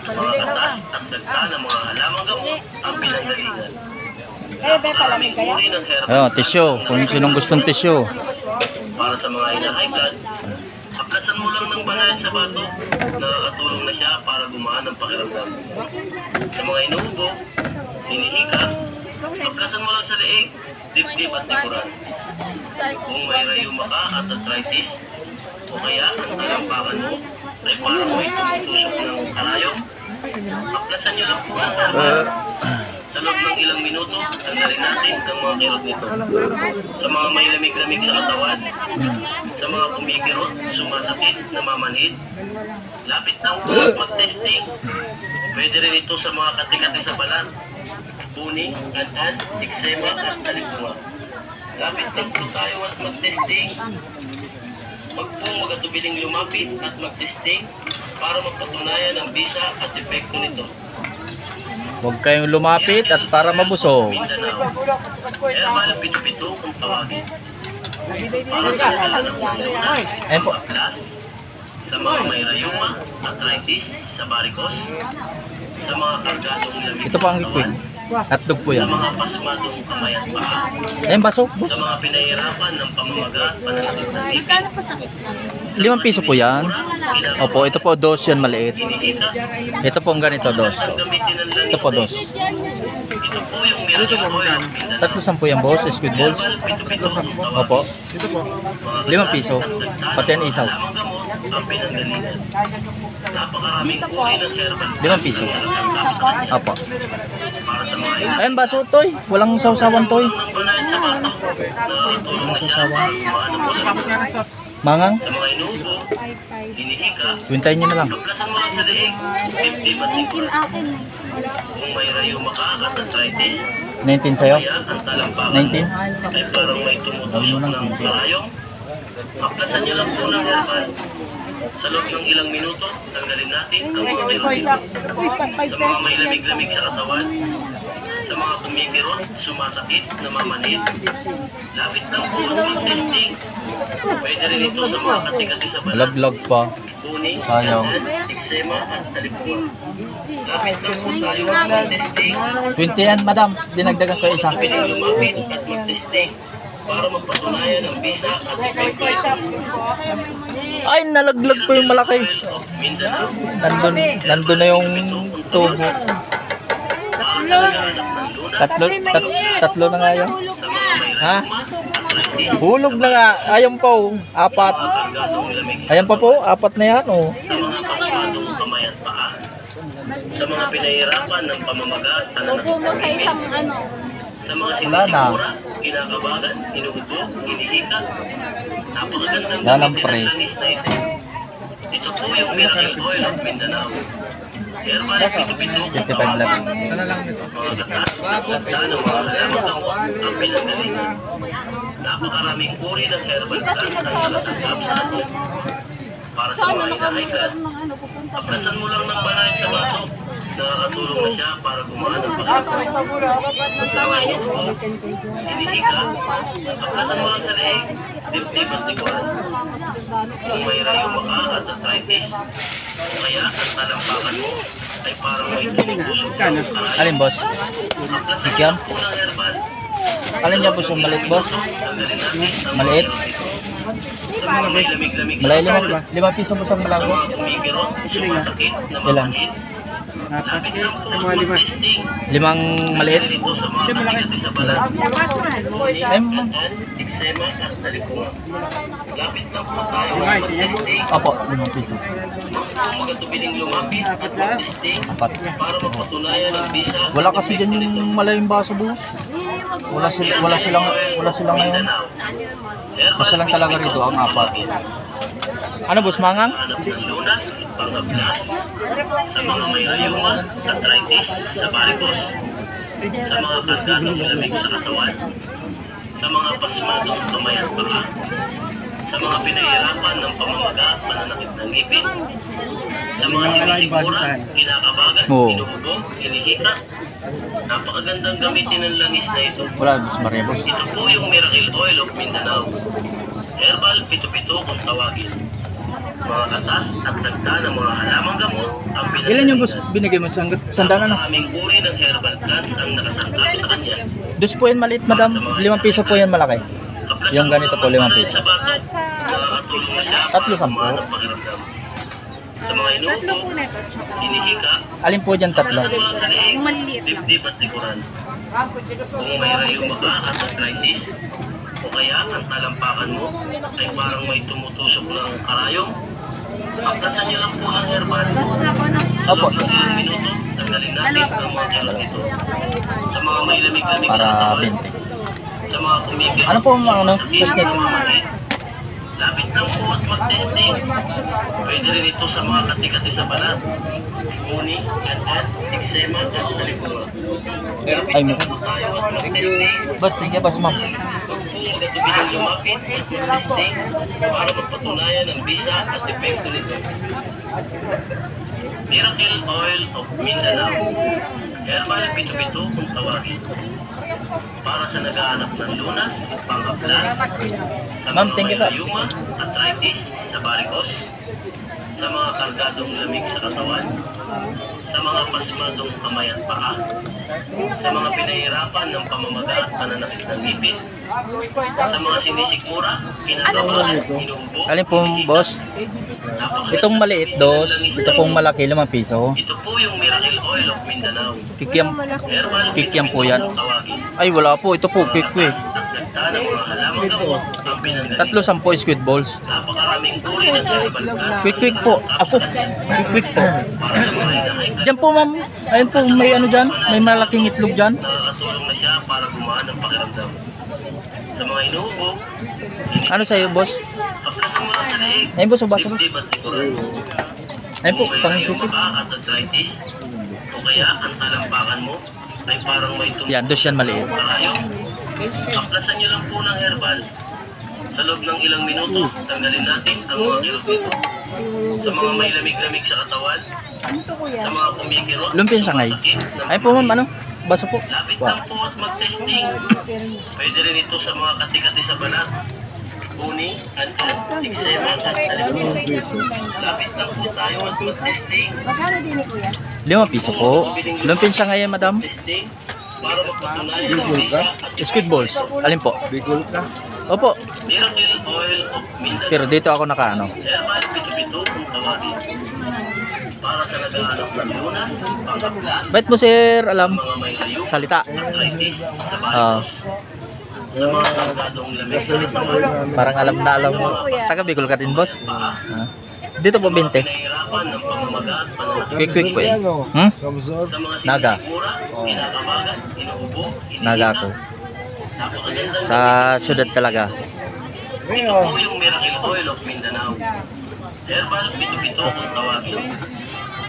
Mga katas at dagta ng mga halamang gamot ang pinanggalingan. Napakaraming uri ng herbal Ayun, plant tissue. na Kung sinong gustong tissue. para sa mga high blood, aplasan mo lang ng banayad sa bato. Nakakatulong na siya para gumaan ang pakiramdam. Sa mga inuubo, hinihika, aplasan mo lang sa leeg, dibdib at likuran. Kung may rayuma ka at arthritis, o kaya ang talampakan mo ay parang may tumutusok ng karayom, aplasan nyo lang po ng herbal. Sa loob ng ilang minuto, tanggalin natin ang mga kirot nito. Sa mga may lamig-lamig sa katawan, sa mga kumikirot, sumasakit, namamanhid, lapit lang po at mag-testing. Pwede rin ito sa mga kati-kati sa balat, puni, gantan, eczema at talipunga. Lapit lang po tayo at mag-testing. Huwag pong magatubiling lumapit at mag-testing para magpatunayan ang bisa at epekto nito. Huwag kayong lumapit at para mabusog. Mindanao. Herbal pito-pito kung tawagin. Para sa naghahanap ng luna, Ayun po. aplas, sa mga may rayuma, arthritis, sa varicose, sa mga kargadong lamig Ito po ang liquid. Hotdog po sa yan. mga pasmadong kamay at paa, Ayun, baso, sa boss. mga pinahirapan ng pamamaga at pananakit ng ngipin, 5 piso po yan. Opo, ito po dos yan maliit. hinihika, Ito po ang ganito dos. gamitin ng langis. Ito po dos. Ito po yung miracle oil of Mindanao. 310 yan, boss. Squid balls. Pito-pito kung tawagin. Opo. Mga 5 piso. Pati ang isaw. Lamang gamot ang pinanggalingan. Napakaraming uri ng herbal 5 piso. Opo. para sa mga ina. Ayun, baso, toy. Walang sausawan, toy. Ang banayad sa bata na tulong na siya maano mo lang Mangang. sa mga inuubo, hinihika, Kwintayin nyo na lang. paglasan mo lang sa leeg, 50 at 50. Kung may rayuma ka at arthritis, 19 sa'yo. kaya ang talampakan 19. ay parang may tumutusok ng karayong. Aplasan niyo lang po ng herbal. Sa loob ng ilang minuto, tanggalin natin ang mga kirot. Sa mga may lamig-lamig sa katawan, sa mga kumikirot, sumasakit, namamanid, lapit ng po ang mag-testing. Pwede rin ito sa mga kasi sa balat, Laglag pa. buni, Sayang. eksema at talipon. Lapit ng po tayo ang mag-testing. 20 yan, madam. Dinagdagan ko isa. Piling lumapit at mag-testing para magpatunayan ang bisa at epekto Ay, nalaglag po yung malaki. of Mindanao. Nandun na yung tubo. Tatlo na nga yan. Ha? Hulog na nga. Ayan po. 4. Ayan pa po. 4 na yan. Oh. Sa mga pasmadong kamay at paa, sa mga pinahirapan ng pamamaga at pananakit ng ngipin, sa mga Wala na. sinisigura, kinakabagan, inuubo, hinihika, napakagandang Yan ang gamitin pre. ng langis na ito. Ito po yung miracle oil of Mindanao. Herbal pito-pito, 55 lang. Sana lang nito. mga gatas at ganda ng mga halamang gamot ang pinanggalingan. Napakaraming uri ng herbal plant ang nakatanggap sa atin. Para sa mga inahaykan, aplasan mo lang ng banayad sa baso. Nakakatulong na siya para gumaan ang pakiramdam. Mga inuubo, hinihika, aplasan mo lang sa leeg, dibdib at likuran. Kung may rayuma ka at arthritis, o kaya ang talampakan mo ay parang may tumutusok ng karayom. Alin, boss? Aplasan mo Ikyam? lang po ng herbal. Alin niya, boss? Yung maliit, boss? Tanggalin natin ang Maliit? mga kirot nito. Sa mga may lamig-lamig sa Malay katawan, 5 piso po sa sa malago. mga kumikirot, sumasakit, namamanid, lapit lang po ang mag-testing. 5 maliit. Dito sa mga katigati sa balat, buni, Ay, ma'am. ganyan, eksema at talipon. Lapit lang po tayo ang mag-testing. Opo, 5 piso. Kung magatubiling lumapit at mag-testing 4. para mapatunayan ang bisa. Wala kasi dyan yung malayong baso, boss. Wala sila ngayon. Basta lang talaga rito ang 4. Ano, boss? Mangang? Hanap ng lunas, pangablas, sa mga may rayuma, arthritis, sa varicose, sa mga kargadong lamig sa katawan, sa mga pasmadong kamay at paa, sa mga pinahirapan ng pamamaga at pananakit ng ngipin, sa mga sinisigura, kinakabagan, Oo. inuubo, hinihika. Napakagandang gamitin ng langis na ito. Wala, boss Maria, boss. Ito po yung miracle oil of Mindanao. Herbal pito-pito kung tawagin. Mga katas at dagda ng mga halamang gamot ang pinagdalian. Ilan yung boss binigay mo? Sandaan na. Maraming uri ng herbal plants ang nakasangkap sa kanya. Dos po yan maliit, madam. 5 piso po yan malaki. Kaplasan Yung mo ganito lang po, ang 5 banayad piso. sa baso. Nakakatulong na siya Tatlo, para 10. gumaan ang pakiramdam. Sa mga Tatlo po inuubo, na ito. Tsaka. hinihika, Alin po dyan 3? kaplasan mo lang sa leeg, Yung maliliit lang. dibdib at likuran. Kung may rayuma ka at arthritis, o kaya ang talampakan mo ay parang may tumutusok ng karayong, aplasan niyo lang po ng herbal. Tapos na po na. Sa Opo. loob ng ilang minuto, tanggalin natin ang mga kirot nito. Sa mga may lamig-lamig sa Para katawan, 20. sa mga kumikirot, Ano po ang ano? sakit, Susnet? namamanid, lapit lang po at mag-testing. Pwede rin ito sa mga kati-kati sa balat, buni, ganyan, eksema at talipura. Ay, mo. Tayo at mag-testing. Boss, thank you, boss, ma'am. Huwag po magatubiling lumapit at mag-testing para magpatunayan ang bisa at epekto nito. Miracle Oil of Mindanao. Herbal pito-pito kung tawagin. Para sa naghahanap ng lunas, pangkaplas, sa Ma'am, mga thank may you po. rayuma, arthritis, sa varicose, sa mga kargadong lamig sa katawan, sa mga pasmadong kamay at paa, sa mga pinahirapan ng pamamaga at pananakit ng ngipin, sa mga sinisikmura, kinakabahan, inuubo, Alin po, boss? Itong maliit, dos. Ito pong malaki, 5 piso. Ito po yung Miracle Oil of Mindanao. Kikiam. Herbal Kikiam po yan. ang tawagin. Ay, wala po. Ito po, quick. Dagdag ng mga halamang gamot ang pinanggalingan. 3 squid balls. Napakaraming uri ng herbal plant. Quick po. Ako. Quick po. Para sa mga hinahay Diyan po, ma'am. Ayun po, may ano dyan. May malaking itlog dyan. nakakatulong na siya para gumaan ang pakiramdam. Sa mga inuubo, Ano sa'yo, boss? kaplasan mo lang sa leeg, Ayun, boss, basa, boss. dibdib at likuran. Ayun po, Kung may pang-sipit. rayuma ka at arthritis, o kaya ang talampakan mo ay parang may Yan, dos yan maliit. karayo, kaplasan nyo lang po ng herbal. Sa loob ng ilang minuto, tanggalin natin ang mga kirot nito. Sa mga may lamig-lamig sa katawan, sa mga kumikirot, Lumpin sangay. Ayun po, ma'am. Ano? Baso po. lapit Wow. lang po at mag-testing. Pwede rin ito sa mga kati-kati sa balat, uni, antot, eksema at talikod. Lapit lang po tayo at mag-testing. 5 piso po. Lumpin siya ngayon, madam. Testing para mapatunayan ang visa at Squid balls. Alin po? Bicol ka. Opo. Miracle Oil of Mindanao. Pero dito ako nakaano. Herbal pito-pito kung tawagin. Para sa nag-aanap ng lunas, pangkapla, Bait mo, sir. Alam. mga may layo, Salita. arthritis, sa Ah, sa mga kargadong lamig sa katawan, parang alam na alam mo. Taga Bicol ka din, boss. Ah. Dito po 20. pinahirapan ng pamamaga at pananakit. Quick po eh. Ano? Hmm? Kamsor. Sa mga Naga. sinisigura, kinakabagan, inuubo, Naga ako. napakagandang Sa syudad talaga. ito po yung Miracle Oil of Mindanao. Herbal pito-pito kung tawagin.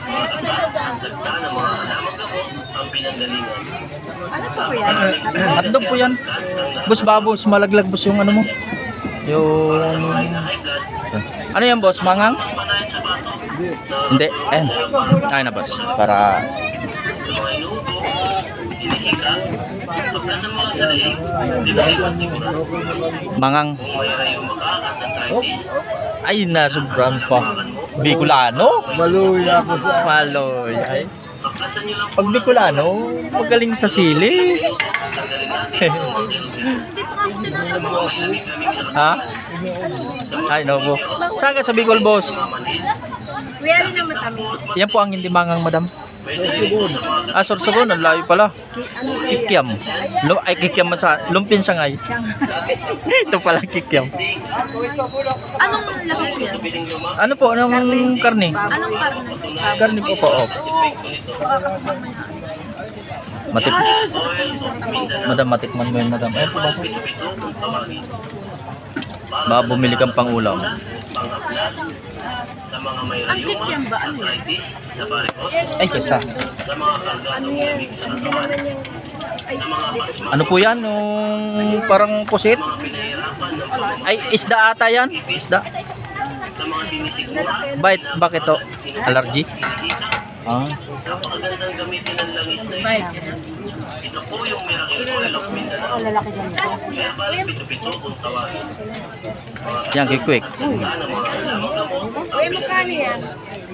Mga katas, dagda ng mga halamang gamot ang pinanggalingan. Hotdog po yan. Boss, babos. Malaglag, boss, yung ano mo. Yung... Ano yan, boss? Mangang? Panayan sa bato, Hindi. Ayan. Ayun na, boss. Para... sa mga inuubo, inihiga, pagkasan mo lang sa leeg, di ba iwas sigura? Mangang. Kung may rayuma ka at arthritis, Ay, nasobrang pa. Bicolano? Maluya ako sa... Maloy. Ay. pagkasan nyo lang Pag Bicolano, magaling sa sili. tanggalin natin ang mga kirot. Sa mga may lamig-lamig sa Ha? Ay, no po. Saan ka sa Bicol, boss? kamanid, Yan po ang hindi mangang, madam. pwede rin po sa mga Ah, Sorsogon, ang layo pala. Kikiam. Ay, kikiam sa lumpin sangay. Ito pala kikiam. Anong laki po yan? piling luma, Ano po, anong karne? Anong karne? Karne po po. Oh. Matip. oil of Mindanao. Madam, matikman mo yun, madam. Ayun po, Herbal boss. pito-pito kung tawagin. Para Baka bumili kang pang ulam. pangaplas, sa mga may rayuma, kikiam ba? Ano yan? arthritis, sa varicose, Ay, kasta. sa mga kargadong lamig sa katawan, sa mga pasma, Ano po yan? Yung parang pusit? mga pinahirapan ng pamamaga, Ay, isda ata yan. Isda. sa mga sinisigura, Bakit to? Allergy? hinihika, Ah. napakagandang gamitin ng langis na ito. Ito po yung Miracle Oil of Mindanao. Herbal pito-pito kung tawagin. Yan, quick. Sana mga halamang gamot, ang pinanggalingan.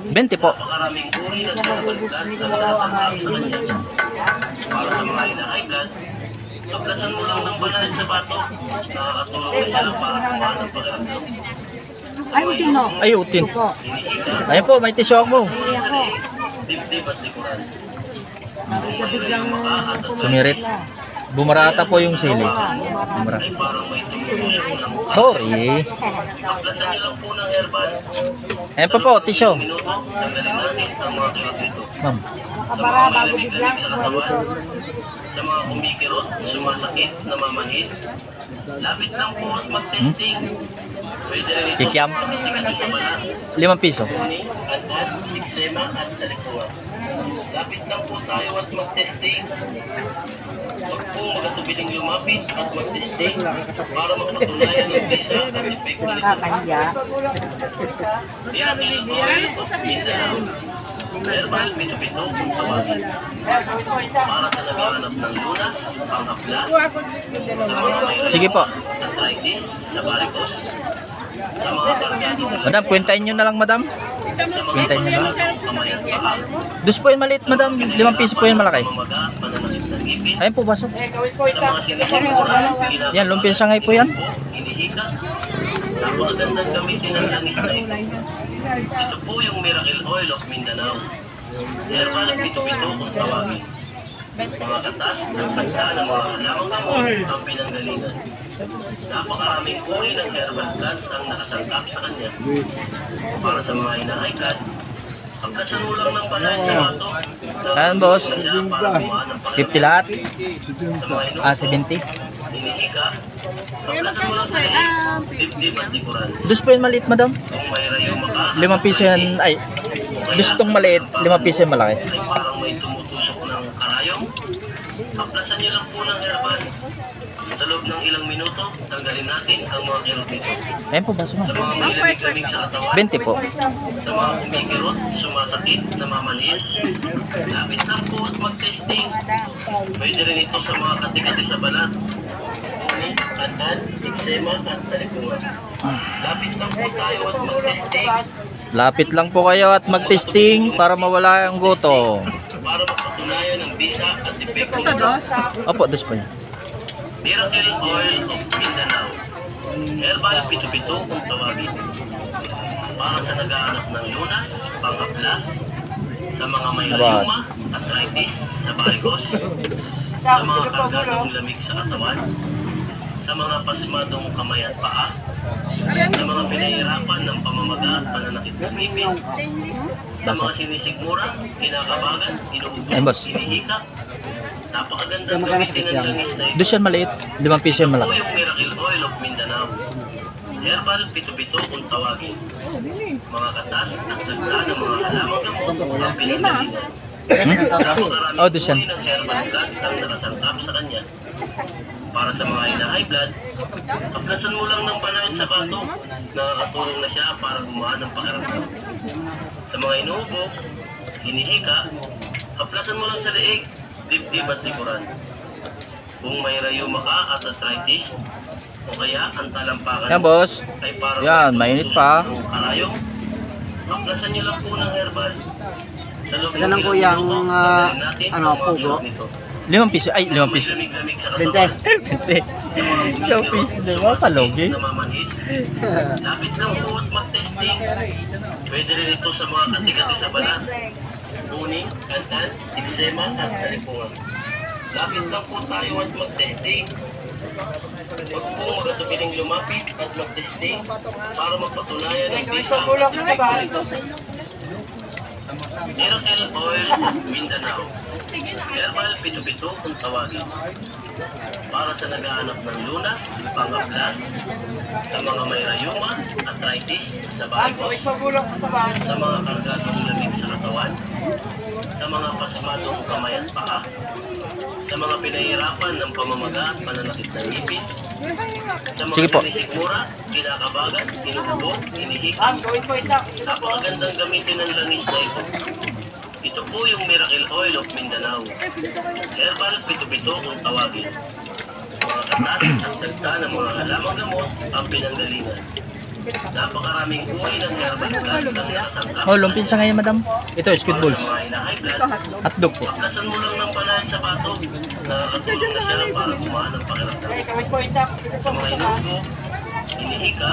20 po. Napakaraming uri ng pagkakas na matatatangkap sa kanya. Para sa mga high blood, kaplasan mo lang ng banal sa bato. Nakakatulong na siya para kumaan ang pakiramdam. Ay, utin. Ayun po, may tissue ako. Dibdib at likuran. Sumirit. Bumarata po yung sili. Bumara. Ay parang may tumulong ng Sorry. kaplasan niyo lang po ng herbal. Ayun po po, tissue. Minuto, tanggalin natin ang mga kirot nito. Ma'am. Sa mga malamig-lamig sa katawan, sa mga kumikirot, sumasakit, namamanhid, lapit lang po at mag-testing. Pwede rin ito Kikiam. sa kati-kati sa balat, 5 piso. uni, antot, eksema at talikuran. Lapit lang po tayo at mag-testing. Huwag po magatubiling lumapit at mag-testing para mapatunayan ang visa at epekto nito. Miracle Oil of Mindanao. Herbal pito-pito kung tawagin. Para sa naghahanap ng lunas, pangapla, sa mga may Sige po. arthritis, sa varicose, sa mga kargadong Madam, kwentahin nyo na lang, madam. Hintayin nyo na. kamayan paa, Dus po yung maliit, madam. 5 piso po yung malaki. pamamaga, pananakit ng ngipin, Ayun po, baso. sa mga sinisigmura, Yan, lumpia sangay po yan. hinihika, napakagandang gamitin ng langis na ito. Ito po yung Miracle Oil of Mindanao. Herbal pito-pito kung tawagin. Mga katas ng kanta ng mga halamang gamot ang pinanggalingan. Napakaraming uri ng herbal plants ang nakasangkap sa kanya. Para sa mga hinahikat, ang kasanulang ng banay sa bato, Ayan, boss. para gumaan ng 50 lahat. sa mga inuubo, 70. hinihika, ang kasanulang sa leeg, dibdib at likuran. Dus po yung maliit, madam. Kung may rayuma ka, 5 piso yan. Ay, dus tong maliit. 5 piso yung malaki. ay parang may tumutusok ng karayong. Aplasan niyo lang po ng herbal. Sa loob ng ilang minuto, tanggalin natin ang mga kirot nito. Ayun po, baso Sa na. mga may lamig-lamig sa katawan, 20 po. sa mga kumikirot, sumasakit, namamaliit, lapit lang po at mag-testing. Pwede rin ito sa mga kati-kati sa balat. Ngunit, andan, eksema at talikuran. Lapit lang po tayo at mag-testing Lapit lang po kayo at mag-testing para mawala ang gutom. para mapatunayan ang bisa at epekto nito. Opo, dus po yan. Miracle Oil of Mindanao. Herbal pito-pito kung tawagin. Para sa naghahanap ng lunas, pang-aplas, sa mga may Labas. rayuma, arthritis, sa varicose, sa mga kargadong lamig sa katawan, sa mga pasmadong kamay at paa, sa mga pinahirapan ng pamamaga at pananakit ng ngipin, sa mga sinisigmura, kinakabagan, Ayun, inuubo, boss. hinihika, napakagandang gamitin ng langis na ito. Dus yan maliit. 5 piso yung Ito malaki. yung Miracle Oil of Mindanao. Herbal pito-pito kung tawagin. Mga katas at dagda ng mga halamang gamot ang pinagalingan. Oh, dus yan. Napakaraming uri ng herbal plant ang nakasangkap sa kanya. Para sa mga high blood, aplasan mo lang ng banayad sa bato. Nakakatulong na siya para gumaan ang pakiramdam. Sa mga inuubo, hinihika, aplasan mo lang sa leeg, dibdib at likuran. Kung may rayuma ka at arthritis, o kaya ang talampakan Yan, boss. ay parang Yan, may mainit pa. tusok ng karayong, aplasan niyo lang po ng herbal. Sa loob Saka lang ng po ilang yung, minuto, tanggalin natin ano, ang mga pugo. kirot nito. 5 piso. Ay, 5 May piso. lamig-lamig sa Bente. katawan. 5 piso, di ba? Kalugi. Namamanhid. Lapit lang po at mag-testing. Pwede rin ito sa mga kati-kati sa balat, uning, antan, eksema at talikuran. Lapit lang po tayo at mag-testing. Huwag po magatubiling lumapit at mag-testing para magpatunayan ang bisa at epekto nito. Miracle Oil of Mindanao. Herbal pito-pito kung tawagin. Para sa naghahanap ng lunas, pang-aplas, sa mga may rayuma, arthritis, sa varicose, sa mga kargadong lamig sa katawan, sa mga pasmadong kamay at paa, sa mga pinahirapan ng pamamaga at pananakit ng ngipin, sa mga Sige po. sinisigmura, kinakabagan, inuubo, hinihika, napakagandang gamitin ng langis na ito. Ito po yung Miracle Oil of Mindanao. Herbal pito-pito kung tawagin. Mga katas at dagda ng mga halamang gamot ang pinanggalingan. Napakaraming uri ng herbal plants ang nakasangkap. Oh, lumpia sangay, madam. Ito, squid balls. Para sa mga high blood, Hotdog po. aplasan mo lang ng banayad sa bato. Nakakatulong na siya para gumaan ang pakiramdam. Sa mga inuubo, hinihika,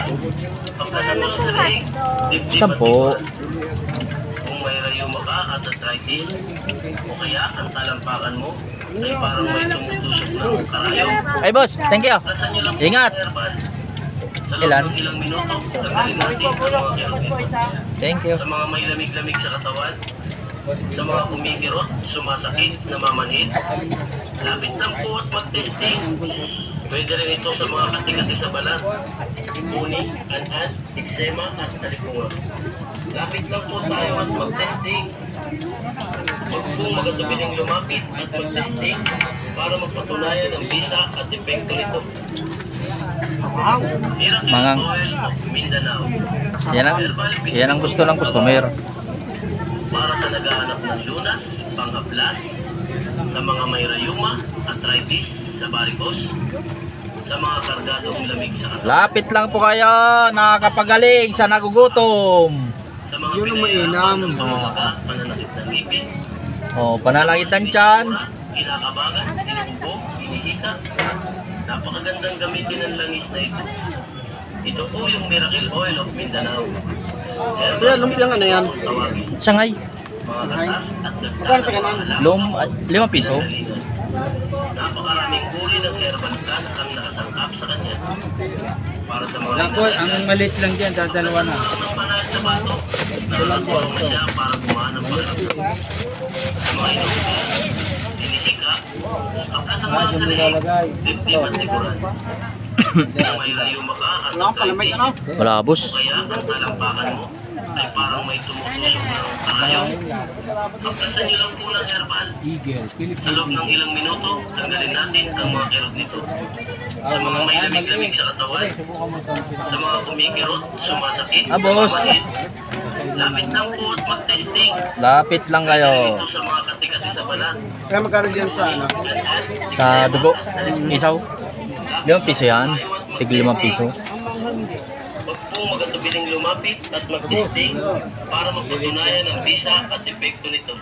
aplasan mo lang sa leeg, dibdib at 10. likuran. Kung may rayuma ka at arthritis, o kaya ang talampakan mo ay parang may tumutusok ng karayong, Ay, boss. Thank you. aplasan niyo lang po Ingat. ng herbal. Sa loob Ilan? ng ilang minuto, tanggalin natin ang mga kirot nito. Thank you. Sa mga may lamig-lamig sa katawan, sa mga kumikirot, sumasakit, namamanhid, lapit lang po at mag-testing. Pwede rin ito sa mga kati-kati sa balat, uning, antan, eksema at talikuran. Lapit lang po tayo at mag-testing. Huwag po magatubiling lumapit at mag-testing para magpatunayan ang bisa at epekto nito. Miracle Mangang. Oil of Mindanao. Yan ang gusto ng customer. Para sa naghahanap ng lunas, pang-aplas, sa mga may rayuma, arthritis, sa varicose, sa mga kargadong lamig sa katawan, Lapit lang po kayo. Nakakapagaling sa nagugutom. sa sa mga Yun ang pinahirapan mainam. ng pamamaga, pananakit ng ngipin, Oh, panalagitan tiyan. kinakabagan, inuubo, hinihika. Napakagandang gamitin ng langis na ito. Ito po yung Miracle Oil of Mindanao. Kuya, lumpiang ano yan? Tawagin. Sangay. Mga katas at Magkano sa kanan? Lima piso. Napakaraming uri ng herbal plant ang nakasangkap sa kanya. Para sa mga Ako, ang maliit lang dyan, dadalawa na. ng panahal sa bato, nakakatulong na siya para gumaan ang pakiramdam. Sa mga inuubo, hinihika, kaplasan mo lang sa leeg, dibdib at siguran. Na may layuma ka at Wala akong kalamay ano? Wala, boss. kaya ang talampakan mo ay parang may tumutusok ng karayong. Kaplasan niyo lang po ng herbal. Eagle, Sa Philippine. loob ng ilang minuto, tanggalin natin ang mga kirot nito. Sa mga may lamig-lamig sa katawan, Subukan mo itong sa mga kumikirot, sumasakit, Ah, boss. mamahit, lapit lang po at mag-testing. Lapit lang kayo. Ito sa mga kati-kati sa balat. Kaya magkano dyan sa ano? Sa dugo. Isaw. 5 piso yan. Tig 5 piso. Huwag pong magatubiling lumapit at mag-testing para mapatunayan ang bisa at epekto nito.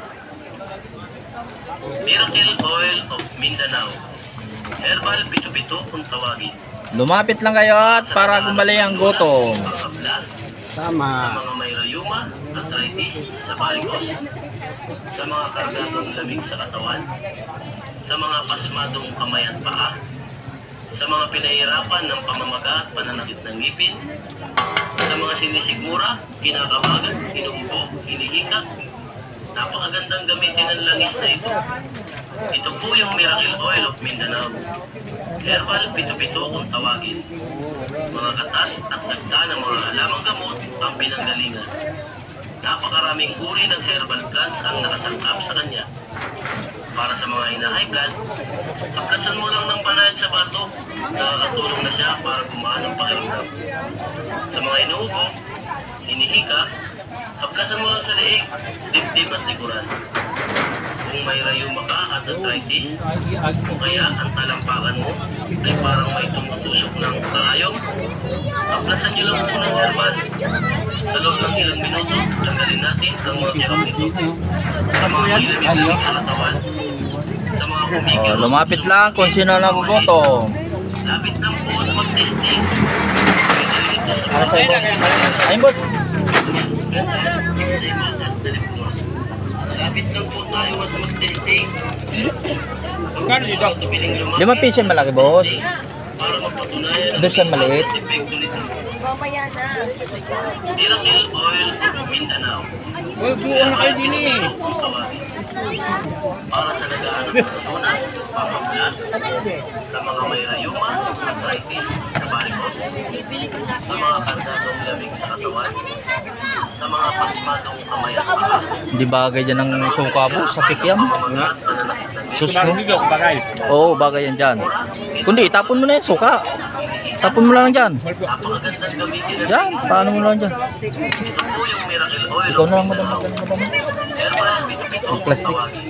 Miracle Oil of Mindanao. Herbal pito-pito kung tawagin. Lumapit lang kayo at para gumalay ang gutom. Pangkaplas, sa Tama. mga may rayuma, arthritis, sa varicose, sa mga kargadong lamig sa katawan, sa mga pasmadong kamay at paa, sa mga pinahirapan ng pamamaga at pananakit ng ngipin, sa mga sinisigmura, kinakabagan, inuubo, hinihika. Napakagandang gamitin ng langis na ito. Ito po yung Miracle Oil of Mindanao. Herbal pito-pito kung tawagin. Mga katas at dagda ng mga halamang gamot ang pinanggalingan. Napakaraming uri ng herbal plants ang nakasangkap sa kanya. Para sa mga high blood, kaplasan mo lang ng panahal sa bato, nakakatulong na siya para gumaan ang pakiramdam. Sa mga inuubo, hinihika, kaplasan mo lang sa leeg, dibdib at likuran. Kung may rayuma ka at arthritis, o kaya ang talampakan mo ay parang may tumutusok ng karayong, kaplasan niyo lang po ng herbal. Sa loob ng ilang minuto, tanggalin natin ang mga kirot nito. Sa mga ilamig sa katawan, sa mga Oh, kumikirot, lumapit lang kung sino nagugutom. lapit lang po at mag-testing. Ano sa ibo? Ayun, boss. Lapit lang po tayo at mag-testing. Magkano dito? 5 piso yung malaki, boss. Para mapatunayan ang Doon siya maliit. epekto nito. Mamaya na. Miracle Oil of Mindanao. Well, buwan na kayo din eh. Para sa nagaanap ng tunas, pamaplas, sa mga may rayuma, arthritis, sa varicose, sa mga kargadong lamig sa katawan, sa mga pasmadong kamay at paa, Hindi bagay dyan ng suka, boss. Sa kikiam. pamamaga at pananakit ng Sus, Parang no? dito, bagay. Oo, bagay yan dyan. Kundi, tapon mo na yan, suka. Tapon mo lang dyan. napakagandang gamitin ng Yan, paano mo lang dyan. ito po yung Miracle Oil Ikaw of na lang, madam. Mindanao. Madam. Herbal pito-pito Ang plastic. tawagin.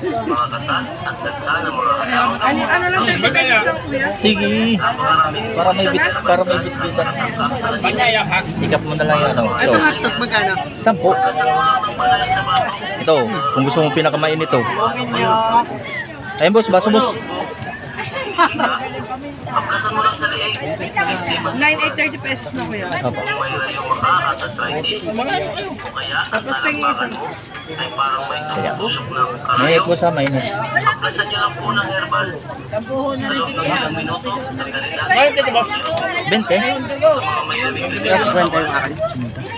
Mga katas at dagda ng mga halamang gamot. Ano lang, 30 pesos lang, kuya? Sige. Napakaraming Para may bitbitan. Panyaya ha? Ikap mo na lang yan, ano. Ito So, hotdog magkano? 10. Ito, kung gusto mo pinakamain ito. Ayun, boss. Baso, boss. Kaplasan mo lang sa leeg. 9,830 pesos na, kuya. Opo. Kung may rayuma ka at arthritis, o kaya ang talampakan mo ay parang may tumutusok ng Mayat, karayong, boss, ha. Mainit. kaplasan niyo lang po ng herbal. Sa loob ng ilang minuto, tanggalin natin ang mga 20. mga may lamig-lamig Kaya sa 50 katawan, yung akin.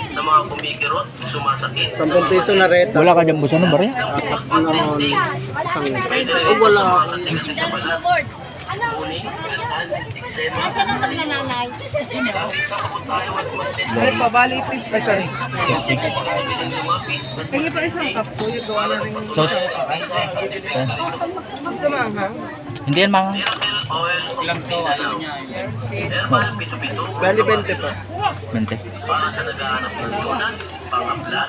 sa mga kumikirot, sumasakit, 10 piso na reta. Wala ka dyan, boss. Ano ba rin? Naman isang... pwede Oh, rin wala. sa mga kati-kati sa balat, uning, kalsal, eksema, nanay? kakapot tayo at mag-test. Ay, pabalik pa siya. Biling lumapit, Tingin pa isang cup ko, yung gawa na rin. Sauce. Ito maanghang. Hindi yan, mga. Miracle Oil of Mindanao. Herbal pito-pito Bali 20 pa. 20. para sa naghahanap ng lunas, pangaplas,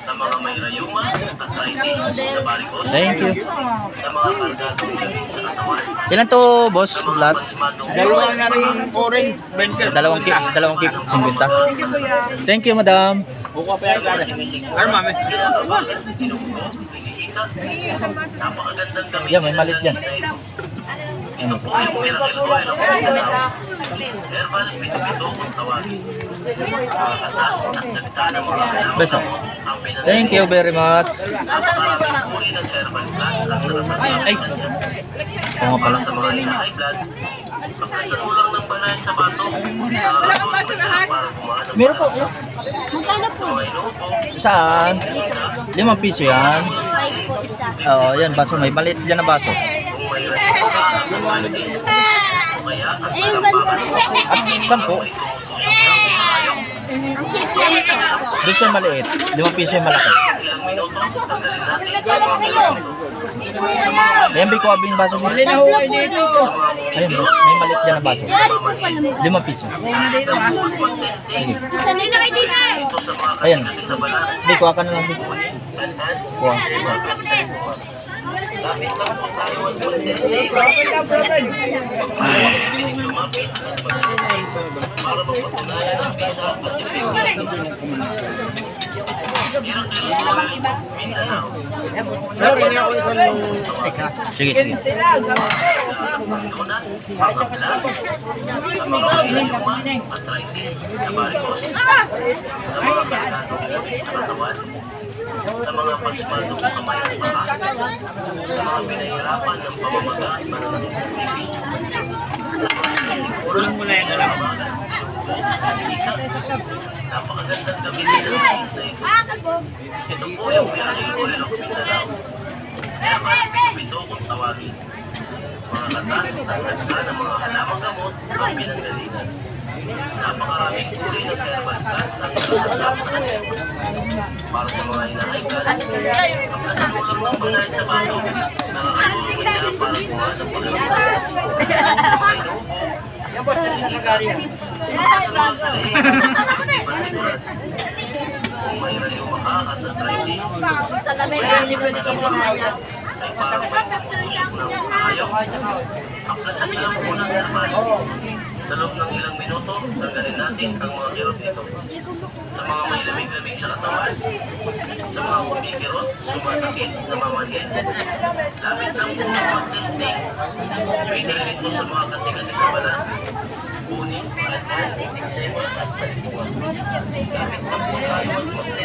sa mga may rayuma, arthritis, sa varicose, Thank you. sa mga kargadong lamig sa katawan, Ilan to, boss? sa mga Lahat? pasmadong Dalawa na rin orange, 20. Dalawang cake, 50. Thank you, kuya. Thank you, madam. Buka pa yan, gari. Ano, mami? Kinakabahan, sinubuko, iniikat. Napakagandang gamitin. Yan, may malit yan. Ano po? Yung miracle oil of Mindanao. Herbal pinipito kung tawagin. Makakatas at dagda ng mga halaman Beso. ang pinanay. Thank you very much. Maraming uri ng herbal plant ang natatanggap Ay. sa kanya. Oo nga pala. Para sa mga high blood, pagkasan mo lang ng banay sa bato. Wala kang baso lahat. Para gumaan ang Meron po. Magkano po? mga inuupo. Saan? 5 piso yan. 5 po isa. Oo, yan. Baso. May maliit dyan na baso. Kung may rasyon ka at lumalagay, kaya ang Eh, yung ganito. At 10. Ang cute yan ito. Doon siya maliit. 5 piso yung malaki. ilang minuto, tanggalin natin Nagdala kayo. Ayan, may kuwabi yung baso. Hindi na huwag dito. Ayun, may maliit dyan na baso. Yari po pala mo. 5 piso. Sige. Isa nila kayo din eh. ito sa mga Ayan. katigatin sa balat. Hindi, kuha ka na lang. Kuha. Lapit lang po tayo at mag-testing. Lumapit at mag-testing para mapatunayan ang visa at Miracle Oil of Mindanao. Pero hindi ako isang yung teka. Sige, sige. Luna, pangapla, sa mga rayuma, arthritis, sa varicose, sa mga kargadong sa katawan, sa mga pasmadong kamay at paa, sa mga pinahirapan ng pamamaga at pananalimbing, Kulang mo na yan alam. napakagandang gamitin ng mga sa ito. Ito po yung Miracle Oil of Mindanao. Kaya pinipito kung tawagin. Mga katas at nagda ng mga halamang gamot ang pinanggalingan. Napakaraming uri ng herbal plants ang natatanggap sa kanya. Para sa mga hinahaygan, pagkasan mo lang ng banay sa bato, nakakatulong niya para kuha ng pagkakas. Kung may rayuma ka at arthritis, ay parang may pagputusok ng ayaw. Aklasan niyo lang muna ng herbal. Sa loob ng ilang minuto, tanggalin natin ang mga kirot nito. Sa mga may lamig-lamig sa katawan, sa mga kumikirot, sumasakit, namamanhid, lapit lang po ang mag-testing. Pwede rin ito sa mga katigatin sa balat, buni, ganyan, eczema at palipungan. Lapit lang po tayo at mag-testing.